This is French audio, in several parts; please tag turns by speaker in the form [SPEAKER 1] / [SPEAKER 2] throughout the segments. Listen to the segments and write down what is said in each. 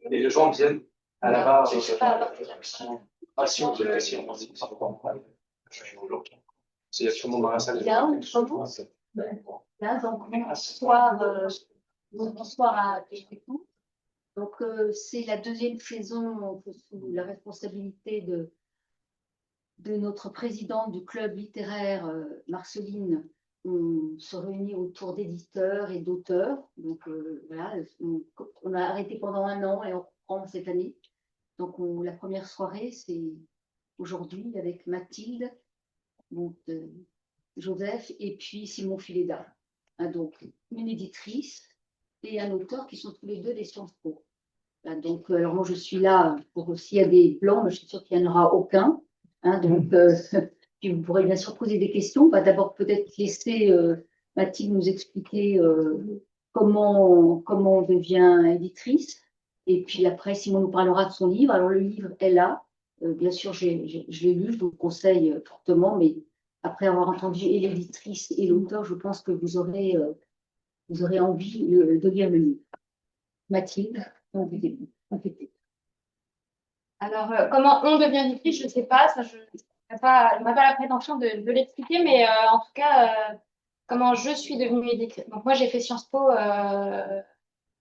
[SPEAKER 1] Et les gens viennent à la barre. Ah, si, on peut si, il y a sûrement dans la salle.
[SPEAKER 2] Bien, comment? Là, donc, bonsoir à tous et toutes. Donc, c'est la deuxième saison sous la responsabilité de notre présidente du club littéraire, Marceline. On se réunit autour d'éditeurs et d'auteurs. Donc, voilà, on a arrêté pendant 1 an et on reprend cette année. Donc, la première soirée, c'est aujourd'hui avec Mathilde, donc, Joseph et puis Simon Filéda. Donc, une éditrice et un auteur qui sont tous les deux des Sciences Po. Donc, alors moi, je suis là pour s'il y a des blancs, mais je suis sûre qu'il n'y en aura aucun. Donc, puis vous pourrez bien sûr poser des questions. On va d'abord peut-être laisser Mathilde nous expliquer comment on devient éditrice. Et puis après, Simon nous parlera de son livre. Alors, le livre est là. Bien sûr, je l'ai lu, je vous le conseille fortement, mais après avoir entendu et l'éditrice et l'auteur, je pense que vous aurez envie de lire le livre. Mathilde, on vous écoute.
[SPEAKER 3] Alors, comment on devient éditrice, je ne sais pas, ça, je n'aurai pas la prétention de l'expliquer, mais en tout cas, comment je suis devenue éditrice. Donc, moi, j'ai fait Sciences Po, je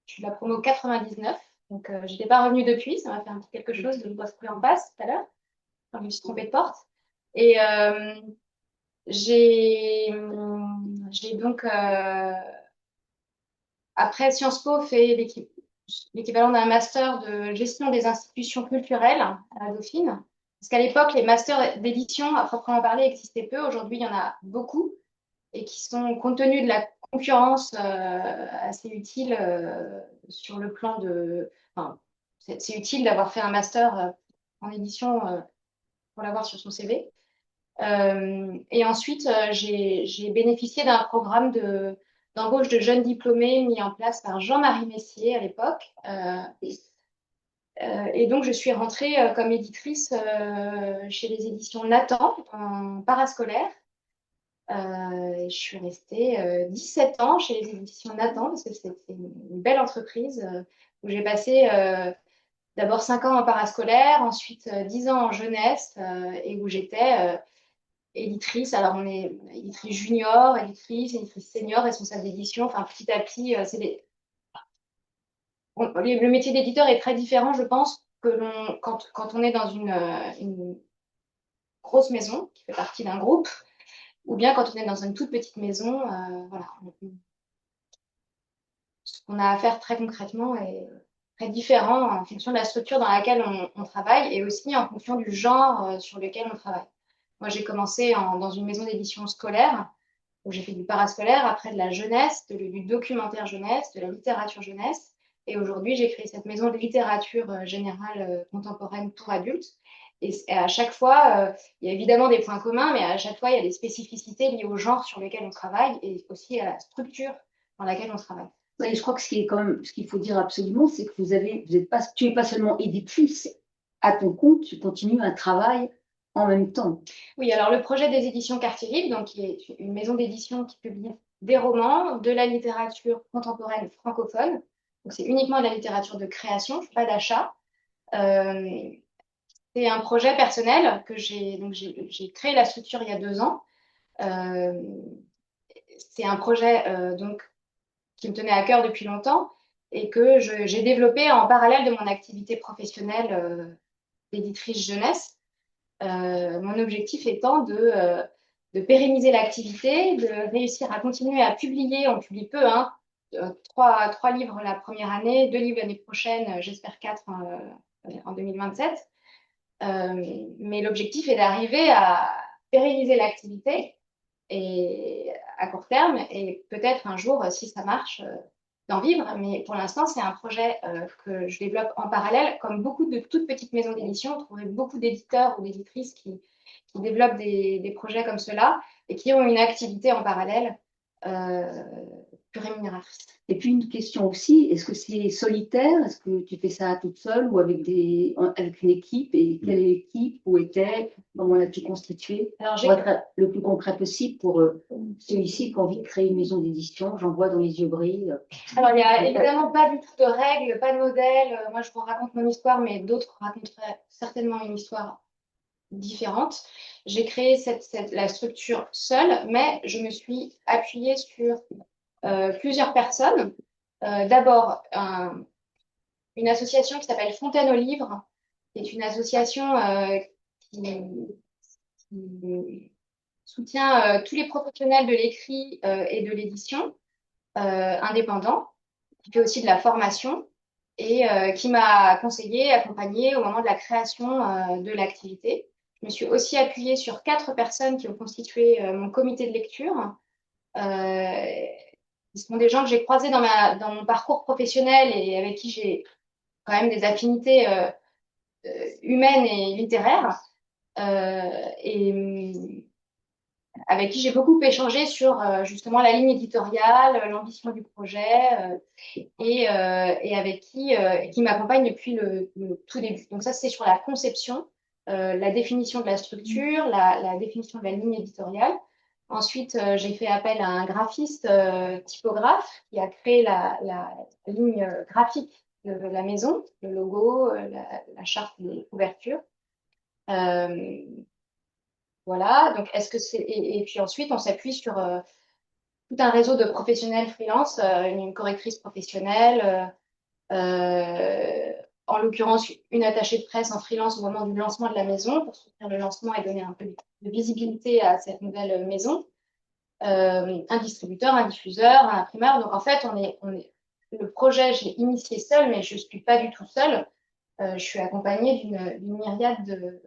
[SPEAKER 3] suis de la promo 99, donc je n'étais pas revenue depuis, ça m'a fait un petit quelque chose de se trouver en passe tout à l'heure, quand je me suis trompée de porte. Et j'ai donc, après Sciences Po, fait l'équivalent d'un master de gestion des institutions culturelles à la Dauphine. Parce qu'à l'époque, les masters d'édition, à proprement parler, existaient peu. Aujourd'hui, il y en a beaucoup et qui sont, compte tenu de la concurrence, assez utiles sur le plan de... Enfin, c'est utile d'avoir fait un master en édition pour l'avoir sur son CV. Et ensuite, j'ai bénéficié d'un programme d'embauche de jeunes diplômés mis en place par Jean-Marie Messier à l'époque. Et donc, je suis rentrée comme éditrice chez les éditions Nathan en parascolaire. Je suis restée 17 ans chez les éditions Nathan parce que c'est une belle entreprise où j'ai passé d'abord 5 ans en parascolaire, ensuite 10 ans en jeunesse et où j'étais éditrice. Alors, on est éditrice junior, éditrice senior, responsable d'édition. Enfin, petit à petit, le métier d'éditeur est très différent, je pense, quand on est dans une grosse maison qui fait partie d'un groupe, ou bien quand on est dans une toute petite maison. Voilà. Ce qu'on a à faire très concrètement est très différent en fonction de la structure dans laquelle on travaille et aussi en fonction du genre sur lequel on travaille. Moi, j'ai commencé dans une maison d'édition scolaire où j'ai fait du parascolaire, après de la jeunesse, du documentaire jeunesse, de la littérature jeunesse. Et aujourd'hui, j'ai créé cette maison de littérature générale contemporaine pour adultes. Et à chaque fois, il y a évidemment des points communs, mais à chaque fois, il y a des spécificités liées au genre sur lequel on travaille et aussi à la structure dans laquelle on travaille.
[SPEAKER 2] Et je crois que ce qu'il faut dire absolument, c'est que tu n'es pas seulement éditrice à ton compte, tu continues un travail en même temps.
[SPEAKER 3] Oui, alors le projet des éditions Quartier Libre, donc, qui est une maison d'édition qui publie des romans, de la littérature contemporaine francophone. Donc, c'est uniquement de la littérature de création, pas d'achat. C'est un projet personnel que j'ai créé la structure il y a 2 ans. C'est un projet donc qui me tenait à cœur depuis longtemps et que j'ai développé en parallèle de mon activité professionnelle d'éditrice jeunesse. Mon objectif étant de pérenniser l'activité, de réussir à continuer à publier. On publie peu, hein, 3 livres la première année, 2 livres l'année prochaine, j'espère 4 en 2027. Mais l'objectif est d'arriver à pérenniser l'activité et à court terme et peut-être un jour, si ça marche, d'en vivre. Mais pour l'instant, c'est un projet que je développe en parallèle. Comme beaucoup de toutes petites maisons d'édition, on trouverait beaucoup d'éditeurs ou d'éditrices qui développent des projets comme cela et qui ont une activité en parallèle plus rémunératrice.
[SPEAKER 2] Et puis une question aussi, est-ce que c'est solitaire? Est-ce que tu fais ça toute seule ou avec une équipe? Et quelle équipe? Où était? Comment l'as-tu constituée?
[SPEAKER 3] Alors,
[SPEAKER 2] Pour être le plus concret possible pour ceux ici qui ont envie de créer une maison d'édition, j'en vois dans les yeux briller.
[SPEAKER 3] Alors, il n'y a évidemment pas du tout de règles, pas de modèle. Moi, je vous raconte mon histoire, mais d'autres raconteraient certainement une histoire différente. J'ai créé la structure seule, mais je me suis appuyée sur plusieurs personnes. D'abord, une association qui s'appelle Fontaine aux livres, qui est une association qui soutient tous les professionnels de l'écrit et de l'édition indépendants, qui fait aussi de la formation et qui m'a conseillé, accompagnée au moment de la création de l'activité. Je me suis aussi appuyée sur 4 personnes qui ont constitué mon comité de lecture. Ce sont des gens que j'ai croisés dans mon parcours professionnel et avec qui j'ai quand même des affinités humaines et littéraires. Et avec qui j'ai beaucoup échangé sur justement la ligne éditoriale, l'ambition du projet, et avec qui m'accompagne depuis le tout début. Donc ça, c'est sur la conception, la définition de la structure, la définition de la ligne éditoriale. Ensuite, j'ai fait appel à un graphiste typographe qui a créé la ligne graphique de la maison, le logo, la charte de couverture. Voilà, donc est-ce que c'est. Et puis ensuite, on s'appuie sur tout un réseau de professionnels freelance, une correctrice professionnelle, en l'occurrence une attachée de presse en freelance au moment du lancement de la maison pour soutenir le lancement et donner un peu de visibilité à cette nouvelle maison, un distributeur, un diffuseur, un imprimeur. Donc en fait, le projet, je l'ai initié seul, mais je ne suis pas du tout seule. Je suis accompagnée d'une myriade de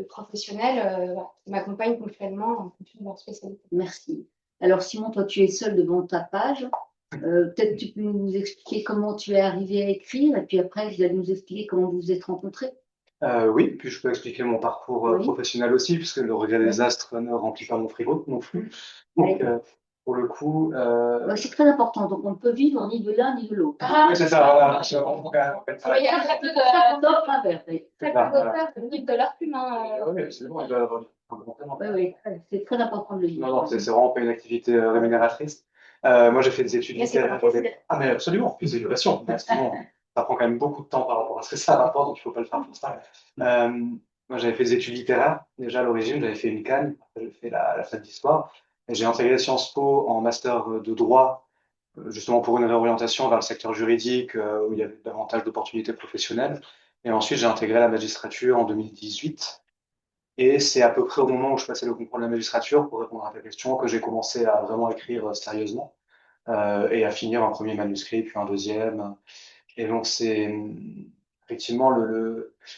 [SPEAKER 3] professionnels qui m'accompagnent ponctuellement en fonction de leur spécialité.
[SPEAKER 2] Merci. Alors Simon, toi tu es seul devant ta page. Peut-être tu peux nous expliquer comment tu es arrivé à écrire et puis après vous allez nous expliquer comment vous vous êtes rencontrés.
[SPEAKER 1] Oui, puis je peux expliquer mon parcours
[SPEAKER 2] Oui.
[SPEAKER 1] professionnel aussi, puisque le regret des astres ne remplit pas mon frigo non plus. Donc, pour le coup.
[SPEAKER 2] C'est très important, donc on ne peut vivre ni de l'un ni de l'autre.
[SPEAKER 1] Oui, c'est ça, voilà.
[SPEAKER 3] Il y a très peu
[SPEAKER 2] Top un verre, oui.
[SPEAKER 3] d'auteurs qui vivent de leur plume.
[SPEAKER 1] Oui, absolument, il doit y avoir
[SPEAKER 2] Oui, c'est très important de le dire.
[SPEAKER 1] Non, non, c'est vraiment pas une activité rémunératrice. Moi, j'ai fait des études
[SPEAKER 3] Mais c'est
[SPEAKER 1] littéraires.
[SPEAKER 3] pour plaisir.
[SPEAKER 1] Ah, mais absolument, puis c'est une passion. Mais sinon, ça prend quand même beaucoup de temps par rapport à ce que ça rapporte, donc il ne faut pas le faire pour ça. Moi, j'avais fait des études littéraires. Déjà, à l'origine, j'avais fait une CAN, après, j'ai fait la fac d'histoire. Et j'ai intégré Sciences Po en master de droit, justement pour une réorientation vers le secteur juridique, où il y avait davantage d'opportunités professionnelles. Et ensuite, j'ai intégré la magistrature en 2018. Et c'est à peu près au moment où je passais le concours de la magistrature, pour répondre à ta question, que j'ai commencé à vraiment écrire sérieusement et à finir un premier manuscrit, puis un deuxième. Et donc c'est effectivement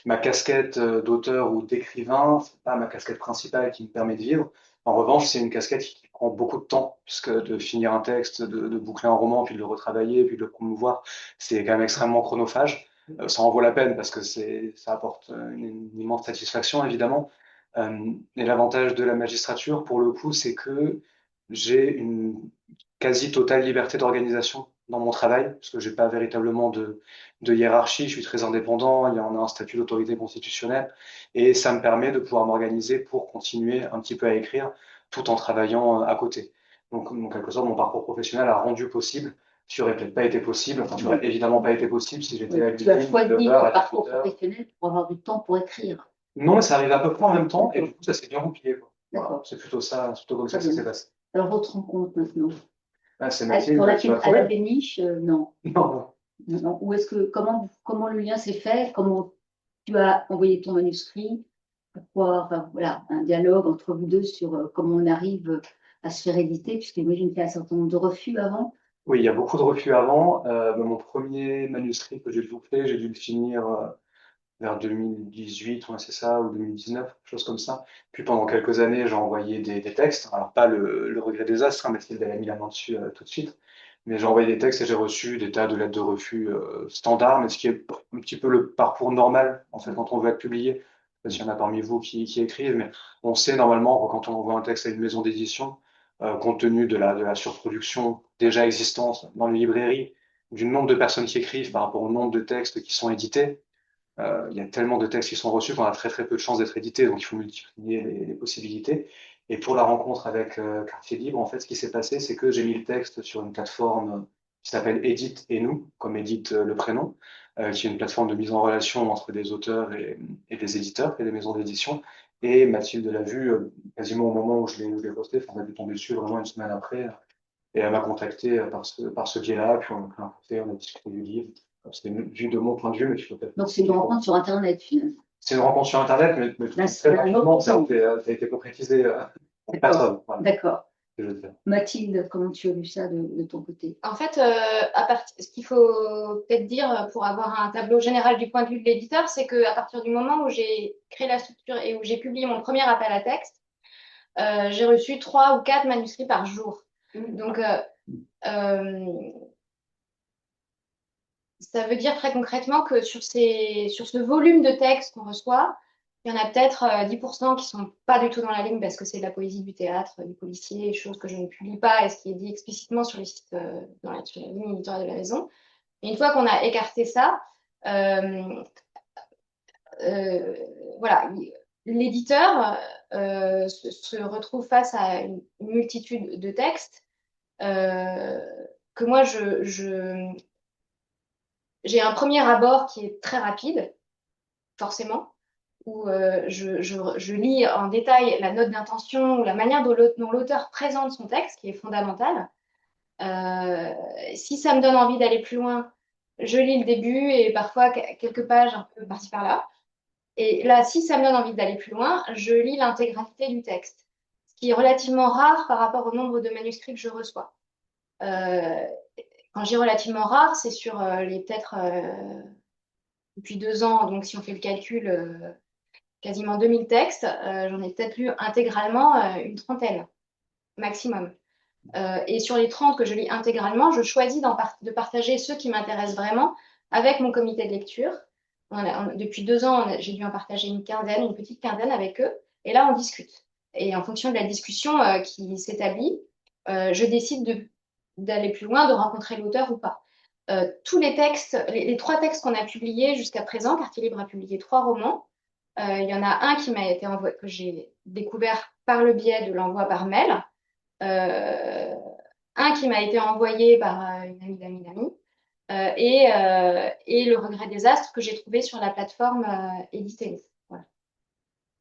[SPEAKER 1] ma casquette d'auteur ou d'écrivain, c'est pas ma casquette principale qui me permet de vivre. En revanche, c'est une casquette qui prend beaucoup de temps, puisque de finir un texte, de boucler un roman, puis de le retravailler, puis de le promouvoir, c'est quand même extrêmement chronophage. Ça en vaut la peine parce que ça apporte une immense satisfaction, évidemment. Et l'avantage de la magistrature, pour le coup, c'est que j'ai une quasi totale liberté d'organisation dans mon travail, parce que j'ai pas véritablement de hiérarchie, je suis très indépendant, il y en a un statut d'autorité constitutionnelle, et ça me permet de pouvoir m'organiser pour continuer un petit peu à écrire tout en travaillant à côté. Donc, en quelque sorte, mon parcours professionnel a rendu possible, ce qui aurait peut-être pas été possible, enfin, qui aurait évidemment pas été possible si j'étais à
[SPEAKER 2] Tu as choisi ton
[SPEAKER 1] à
[SPEAKER 2] parcours professionnel pour avoir du temps pour écrire.
[SPEAKER 1] Non, mais ça arrive à peu près en même temps, et du coup, ça s'est bien goupillé, quoi.
[SPEAKER 2] D'accord.
[SPEAKER 1] Voilà, c'est plutôt ça, c'est plutôt comme ça que ça s'est passé.
[SPEAKER 2] Alors, votre rencontre maintenant
[SPEAKER 1] C'est
[SPEAKER 2] Mathilde, à la péniche, non.
[SPEAKER 1] Non.
[SPEAKER 2] Non. Ou est-ce que comment le lien s'est fait? Comment tu as envoyé ton manuscrit? Pourquoi, enfin, voilà, un dialogue entre vous deux sur comment on arrive à se faire éditer, puisqu'imagine qu'il y a un certain nombre de refus avant.
[SPEAKER 1] Oui, il y a beaucoup de refus avant. Mon premier manuscrit que j'ai dû faire, j'ai dû le finir vers 2018, ouais, c'est ça, ou 2019, quelque chose comme ça. Puis pendant quelques années, j'ai envoyé des textes. Alors, pas le regret des astres, hein, Mathilde, elle a mis la main dessus tout de suite. Mais j'ai envoyé des textes et j'ai reçu des tas de lettres de refus standards, mais ce qui est un petit peu le parcours normal, en fait, quand on veut être publié. Je sais pas s'il y en a parmi vous qui écrivent, mais on sait normalement, quand on envoie un texte à une maison d'édition, compte tenu de la surproduction déjà existante dans les librairies, du nombre de personnes qui écrivent par rapport au nombre de textes qui sont édités. Il y a tellement de textes qui sont reçus qu'on a très très peu de chances d'être édité, donc il faut multiplier les possibilités. Et pour la rencontre avec Quartier Libre, en fait, ce qui s'est passé, c'est que j'ai mis le texte sur une plateforme qui s'appelle Edit et nous, comme Edit le prénom, qui est une plateforme de mise en relation entre des auteurs et des éditeurs et des maisons d'édition. Et Mathilde l'a vu quasiment au moment où je l'ai posté, enfin, on a dû tomber dessus vraiment une semaine après. Et elle m'a contacté par ce biais-là, puis on a discuté du livre. C'était vu de mon point de vue, mais tu peux peut-être.
[SPEAKER 2] Donc, c'est une rencontre sur Internet, finalement.
[SPEAKER 1] C'est une rencontre sur Internet, mais
[SPEAKER 2] Là,
[SPEAKER 1] très rapidement, ça
[SPEAKER 2] autre
[SPEAKER 1] a été concrétisé en
[SPEAKER 2] D'accord.
[SPEAKER 1] personne. Voilà,
[SPEAKER 2] D'accord.
[SPEAKER 1] ce que je veux dire.
[SPEAKER 2] Mathilde, comment tu as vu ça de ton côté?
[SPEAKER 3] En fait, ce qu'il faut peut-être dire pour avoir un tableau général du point de vue de l'éditeur, c'est qu'à partir du moment où j'ai créé la structure et où j'ai publié mon premier appel à texte, j'ai reçu 3 ou 4 manuscrits par jour. Donc, ça veut dire très concrètement que sur ce volume de texte qu'on reçoit, il y en a peut-être 10% qui ne sont pas du tout dans la ligne parce que c'est de la poésie, du théâtre, du policier, choses que je ne publie pas et ce qui est dit explicitement sur les sites, sur la ligne éditoriale de la maison. Et une fois qu'on a écarté ça, voilà, l'éditeur se retrouve face à une multitude de textes que moi, j'ai un premier abord qui est très rapide, forcément, où je lis en détail la note d'intention ou la manière dont l'auteur présente son texte, qui est fondamentale. Si ça me donne envie d'aller plus loin, je lis le début et parfois quelques pages un peu par-ci par-là. Et là, si ça me donne envie d'aller plus loin, je lis l'intégralité du texte, ce qui est relativement rare par rapport au nombre de manuscrits que je reçois. Quand je dis relativement rare, c'est sur les peut-être depuis 2 ans, donc si on fait le calcul, quasiment 2000 textes, j'en ai peut-être lu intégralement une trentaine maximum. Et sur les 30 que je lis intégralement, je choisis de partager ceux qui m'intéressent vraiment avec mon comité de lecture. Depuis 2 ans, j'ai dû en partager une petite quinzaine avec eux. Et là, on discute. Et en fonction de la discussion qui s'établit, je décide d'aller plus loin, de rencontrer l'auteur ou pas. Tous les textes, les 3 textes qu'on a publiés jusqu'à présent, Quartier Libre a publié 3 romans. Il y en a un qui m'a été envoyé, que j'ai découvert par le biais de l'envoi par mail. Un qui m'a été envoyé par une amie d'amis d'amis. Et Le regret des astres que j'ai trouvé sur la plateforme Editez. Voilà.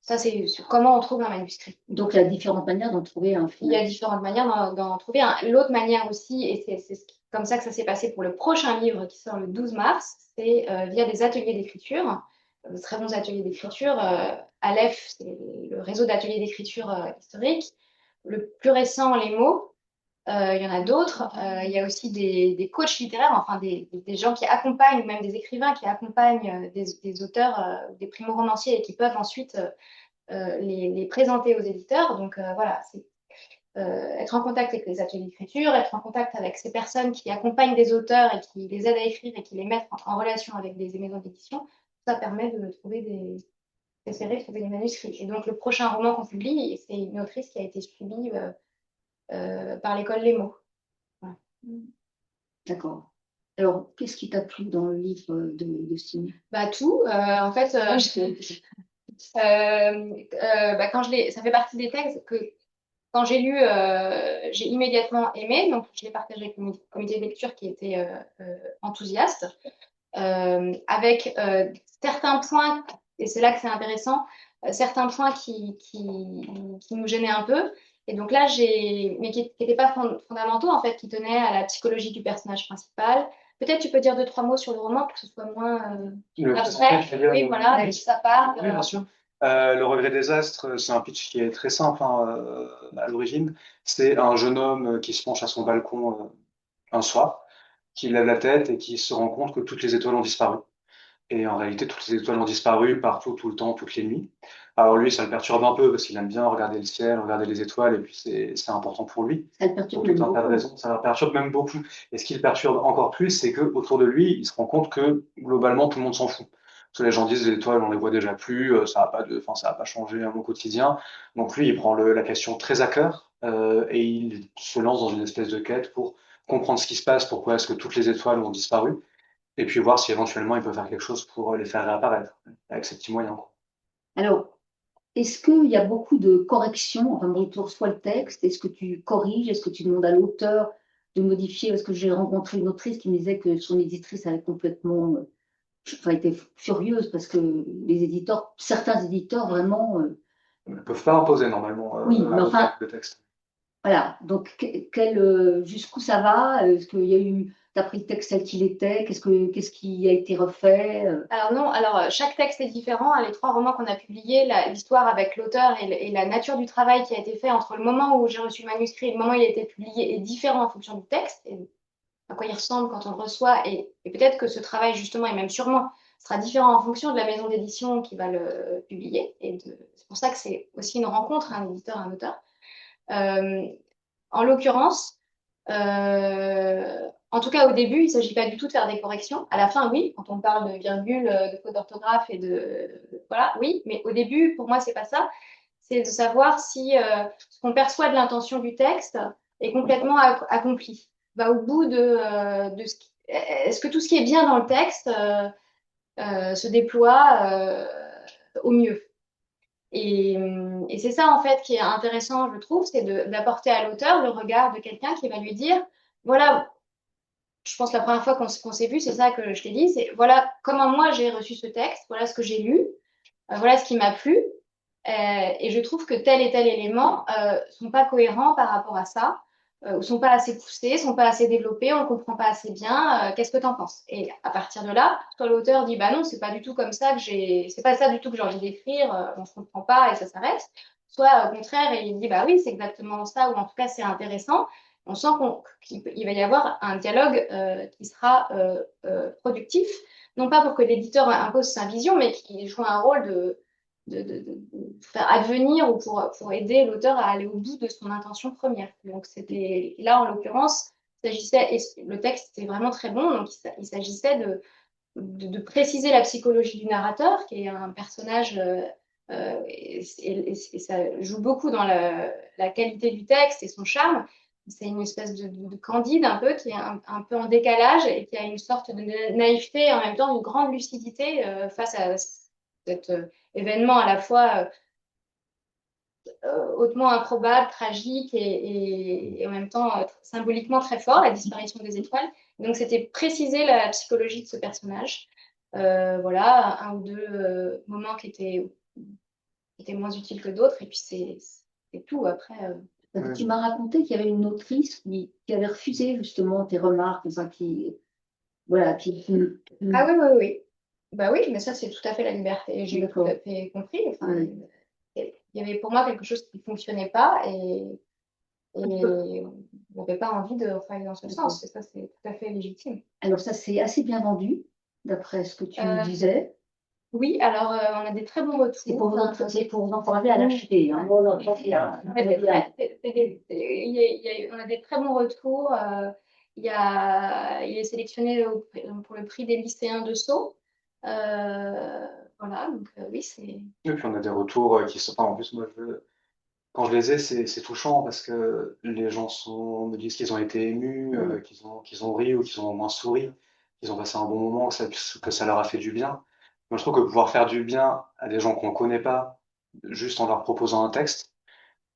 [SPEAKER 3] Ça, c'est sur comment on trouve un manuscrit.
[SPEAKER 2] Donc, il y a différentes manières d'en trouver un.
[SPEAKER 3] Il y a différentes manières d'en trouver un. L'autre manière aussi, et c'est comme ça que ça s'est passé pour le prochain livre qui sort le 12 mars, c'est via des ateliers d'écriture, de très bons ateliers d'écriture. Aleph, c'est le réseau d'ateliers d'écriture historique. Le plus récent, Les mots. Il y en a d'autres. Il y a aussi des coachs littéraires, enfin des gens qui accompagnent, ou même des écrivains qui accompagnent des auteurs, des primo-romanciers et qui peuvent ensuite les présenter aux éditeurs. Donc voilà, c'est être en contact avec les ateliers d'écriture, être en contact avec ces personnes qui accompagnent des auteurs et qui les aident à écrire et qui les mettent en relation avec des maisons d'édition. Ça permet de trouver d'essayer de trouver des manuscrits. Et donc le prochain roman qu'on publie, c'est une autrice qui a été suivie par l'école Les mots. Voilà.
[SPEAKER 2] D'accord. Alors, qu'est-ce qui t'a plu dans le livre de Signe?
[SPEAKER 3] Bah, tout. En fait, quand ça fait partie des textes que quand j'ai lu, j'ai immédiatement aimé. Donc, je l'ai partagé avec mon comité de lecture qui était enthousiaste, avec certains points, et c'est là que c'est intéressant, certains points qui nous gênaient un peu. Et donc là, mais qui n'étaient pas fondamentaux, en fait, qui tenaient à la psychologie du personnage principal. Peut-être tu peux dire 2-3 mots sur le roman pour que ce soit moins abstrait. Oui, voilà, de qui ça parle.
[SPEAKER 1] Oui, bien sûr. Le regret des astres, c'est un pitch qui est très simple hein, à l'origine. C'est un jeune homme qui se penche à son balcon un soir, qui lève la tête et qui se rend compte que toutes les étoiles ont disparu. Et en réalité, toutes les étoiles ont disparu partout, tout le temps, toutes les nuits. Alors lui, ça le perturbe un peu parce qu'il aime bien regarder le ciel, regarder les étoiles, et puis c'est important pour lui.
[SPEAKER 2] Ça le perturbe
[SPEAKER 1] Pour tout
[SPEAKER 2] même
[SPEAKER 1] un tas de
[SPEAKER 2] beaucoup.
[SPEAKER 1] raisons, ça le perturbe même beaucoup. Et ce qui le perturbe encore plus, c'est que autour de lui, il se rend compte que globalement, tout le monde s'en fout. Parce que les gens disent les étoiles, on les voit déjà plus, ça va pas changé à mon quotidien. Donc lui, il prend la question très à cœur. et il se lance dans une espèce de quête pour comprendre ce qui se passe, pourquoi est-ce que toutes les étoiles ont disparu, et puis voir si éventuellement il peut faire quelque chose pour les faire réapparaître, avec ses petits moyens, quoi.
[SPEAKER 2] Alors, est-ce qu'il y a beaucoup de corrections? Enfin, bon, tu reçois le texte, est-ce que tu corriges? Est-ce que tu demandes à l'auteur de modifier? Parce que j'ai rencontré une autrice qui me disait que son éditrice avait complètement, enfin, été furieuse parce que certains éditeurs vraiment,
[SPEAKER 1] Ils ne peuvent pas imposer normalement
[SPEAKER 2] oui,
[SPEAKER 1] à
[SPEAKER 2] mais enfin,
[SPEAKER 1] l'auteur le texte.
[SPEAKER 2] voilà. Donc, jusqu'où ça va? Est-ce qu'il y a eu, t'as pris le texte tel qu'il était? Qu'est-ce qui a été refait?
[SPEAKER 3] Alors non, alors chaque texte est différent. Les 3 romans qu'on a publiés, l'histoire avec l'auteur et la nature du travail qui a été fait entre le moment où j'ai reçu le manuscrit et le moment où il a été publié est différent en fonction du texte et à quoi il ressemble quand on le reçoit. Et peut-être que ce travail, justement, et même sûrement, sera différent en fonction de la maison d'édition qui va le publier. C'est pour ça que c'est aussi une rencontre, un éditeur, un auteur. En l'occurrence, en tout cas au début, il ne s'agit pas du tout de faire des corrections. À la fin, oui, quand on parle de virgule, de faute d'orthographe et voilà, oui, mais au début, pour moi, c'est pas ça. C'est de savoir si ce qu'on perçoit de l'intention du texte est complètement accompli, va au bout de ce qui... Est-ce que tout ce qui est bien dans le texte se déploie au mieux? Et c'est ça, en fait, qui est intéressant, je trouve, c'est d'apporter à l'auteur le regard de quelqu'un qui va lui dire, voilà, je pense que la première fois qu'on s'est vu, c'est ça que je t'ai dit, c'est voilà comment moi j'ai reçu ce texte, voilà ce que j'ai lu, voilà ce qui m'a plu, et je trouve que tel et tel élément sont pas cohérents par rapport à ça, ou sont pas assez poussés, sont pas assez développés, on ne comprend pas assez bien, qu'est-ce que tu en penses? Et à partir de là, soit l'auteur dit, bah non, c'est pas du tout comme ça c'est pas ça du tout que j'ai envie d'écrire, on se comprend pas et ça s'arrête. Soit au contraire, il dit, bah oui, c'est exactement ça, ou en tout cas c'est intéressant. On sent qu'il va y avoir un dialogue qui sera productif, non pas pour que l'éditeur impose sa vision, mais qui joue un rôle de faire advenir ou pour aider l'auteur à aller au bout de son intention première. Donc c'était là en l'occurrence, le texte était vraiment très bon, donc il s'agissait de préciser la psychologie du narrateur, qui est un personnage, et ça joue beaucoup dans la qualité du texte et son charme. C'est une espèce de Candide un peu, qui est un peu en décalage et qui a une sorte de naïveté et en même temps une grande lucidité face à cet événement à la fois hautement improbable, tragique et en même temps symboliquement très fort, la disparition des étoiles. Donc c'était préciser la psychologie de ce personnage. Voilà, un ou deux moments qui étaient moins utiles que d'autres, et puis c'est tout. Après,
[SPEAKER 2] Parce que tu m'as raconté qu'il y avait une autrice qui avait refusé justement tes remarques, enfin, voilà,
[SPEAKER 3] Ah oui, oui, oui. Bah oui, mais ça, c'est tout à fait la liberté. J'ai tout à fait compris. Enfin, il y avait pour moi quelque chose qui ne fonctionnait pas et on n'avait pas envie de travailler dans ce sens. Et ça, c'est tout à fait légitime.
[SPEAKER 2] Alors ça, c'est assez bien vendu, d'après ce que tu me disais.
[SPEAKER 3] Oui, alors on a des très bons retours.
[SPEAKER 2] C'est pour vous encourager à l'acheter. Hein.
[SPEAKER 3] On a des très bons retours. Il est sélectionné pour le prix des lycéens de Sceaux. Voilà, donc oui, c'est...
[SPEAKER 1] Et puis on a des retours qui sont... Enfin, en plus, moi, quand je les ai, c'est touchant parce que les gens me disent qu'ils ont été émus, qu'ils ont ri ou qu'ils ont au moins souri, qu'ils ont passé un bon moment, que ça leur a fait du bien. Moi, je trouve que pouvoir faire du bien à des gens qu'on ne connaît pas, juste en leur proposant un texte,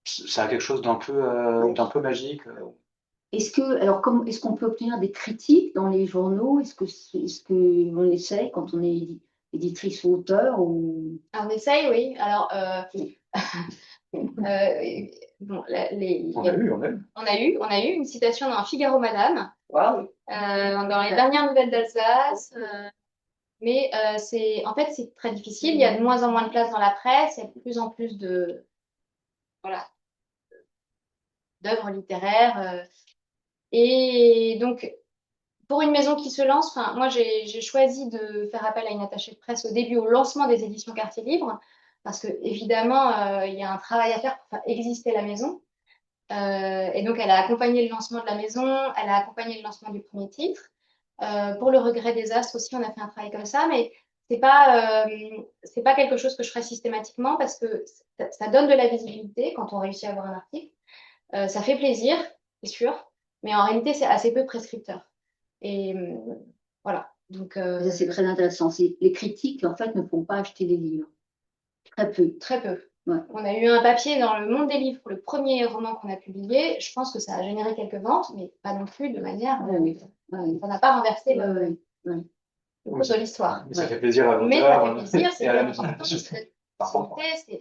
[SPEAKER 1] ça a quelque chose d'un peu magique.
[SPEAKER 2] Est-ce qu'on peut obtenir des critiques dans les journaux? Est-ce que on essaye quand on est éditrice ou auteur ou...
[SPEAKER 3] Alors, on essaye, oui. Alors, bon, on a eu une citation dans Figaro Madame,
[SPEAKER 2] Wow.
[SPEAKER 3] dans les dernières nouvelles d'Alsace. Mais en fait, c'est très difficile. Il y a de moins en moins de place dans la presse. Il y a de plus en plus voilà, d'œuvres littéraires. Et donc, pour une maison qui se lance, moi, j'ai choisi de faire appel à une attachée de presse au début, au lancement des éditions Quartier Libre, parce que évidemment, il y a un travail à faire pour faire exister la maison. Et donc, elle a accompagné le lancement de la maison, elle a accompagné le lancement du premier titre. Pour le regret des astres aussi, on a fait un travail comme ça, mais c'est pas quelque chose que je ferai systématiquement parce que ça donne de la visibilité quand on réussit à avoir un article. Ça fait plaisir, c'est sûr, mais en réalité, c'est assez peu prescripteur. Et voilà. Donc,
[SPEAKER 2] Ça, c'est très intéressant. Les critiques, en fait, ne font pas acheter les livres. Très peu.
[SPEAKER 3] très peu.
[SPEAKER 2] Ouais.
[SPEAKER 3] On a eu un papier dans le Monde des livres pour le premier roman qu'on a publié. Je pense que ça a généré quelques ventes, mais pas non plus de manière. Ça n'a pas renversé le cours de l'histoire.
[SPEAKER 1] Mais ça fait plaisir à
[SPEAKER 3] Mais ça
[SPEAKER 1] l'auteur
[SPEAKER 3] fait plaisir, c'est
[SPEAKER 1] et à la
[SPEAKER 3] bien
[SPEAKER 1] maison
[SPEAKER 3] important.
[SPEAKER 1] d'édition.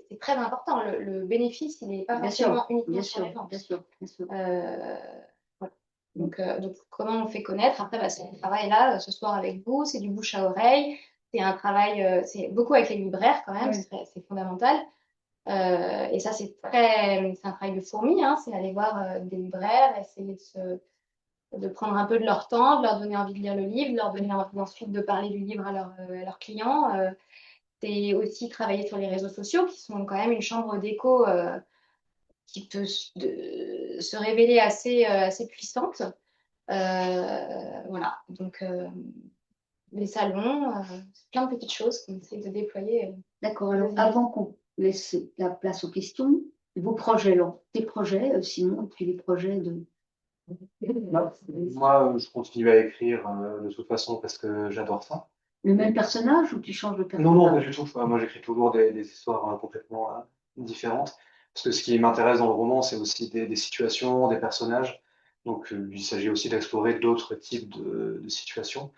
[SPEAKER 3] C'est très important. Le bénéfice, il n'est pas
[SPEAKER 2] Bien
[SPEAKER 3] forcément
[SPEAKER 2] sûr,
[SPEAKER 3] uniquement
[SPEAKER 2] bien
[SPEAKER 3] sur les
[SPEAKER 2] sûr,
[SPEAKER 3] ventes.
[SPEAKER 2] bien sûr, bien sûr.
[SPEAKER 3] Voilà. Donc, comment on fait connaître? Après, bah, c'est un travail là, ce soir avec vous, c'est du bouche à oreille. C'est un travail, c'est beaucoup avec les libraires quand même, c'est fondamental. Et ça, c'est un travail de fourmi, hein, c'est aller voir des libraires, essayer de prendre un peu de leur temps, de leur donner envie de lire le livre, de leur donner envie ensuite de parler du livre à leurs clients. C'est aussi travailler sur les réseaux sociaux, qui sont quand même une chambre d'écho qui peut se révéler assez puissante. Voilà, donc les salons, c'est plein de petites choses qu'on essaie de déployer.
[SPEAKER 2] D'accord, alors avant qu'on laisse la place aux questions, vos projets, alors, tes projets, Simon, et puis les projets de...
[SPEAKER 1] Moi, je continue à écrire de toute façon parce que j'adore ça.
[SPEAKER 2] Le même personnage ou tu changes de personnage?
[SPEAKER 1] Non, pas du tout. Moi, j'écris toujours des histoires complètement différentes. Parce que ce qui m'intéresse dans le roman, c'est aussi des situations, des personnages. Donc, il s'agit aussi d'explorer d'autres types de situations.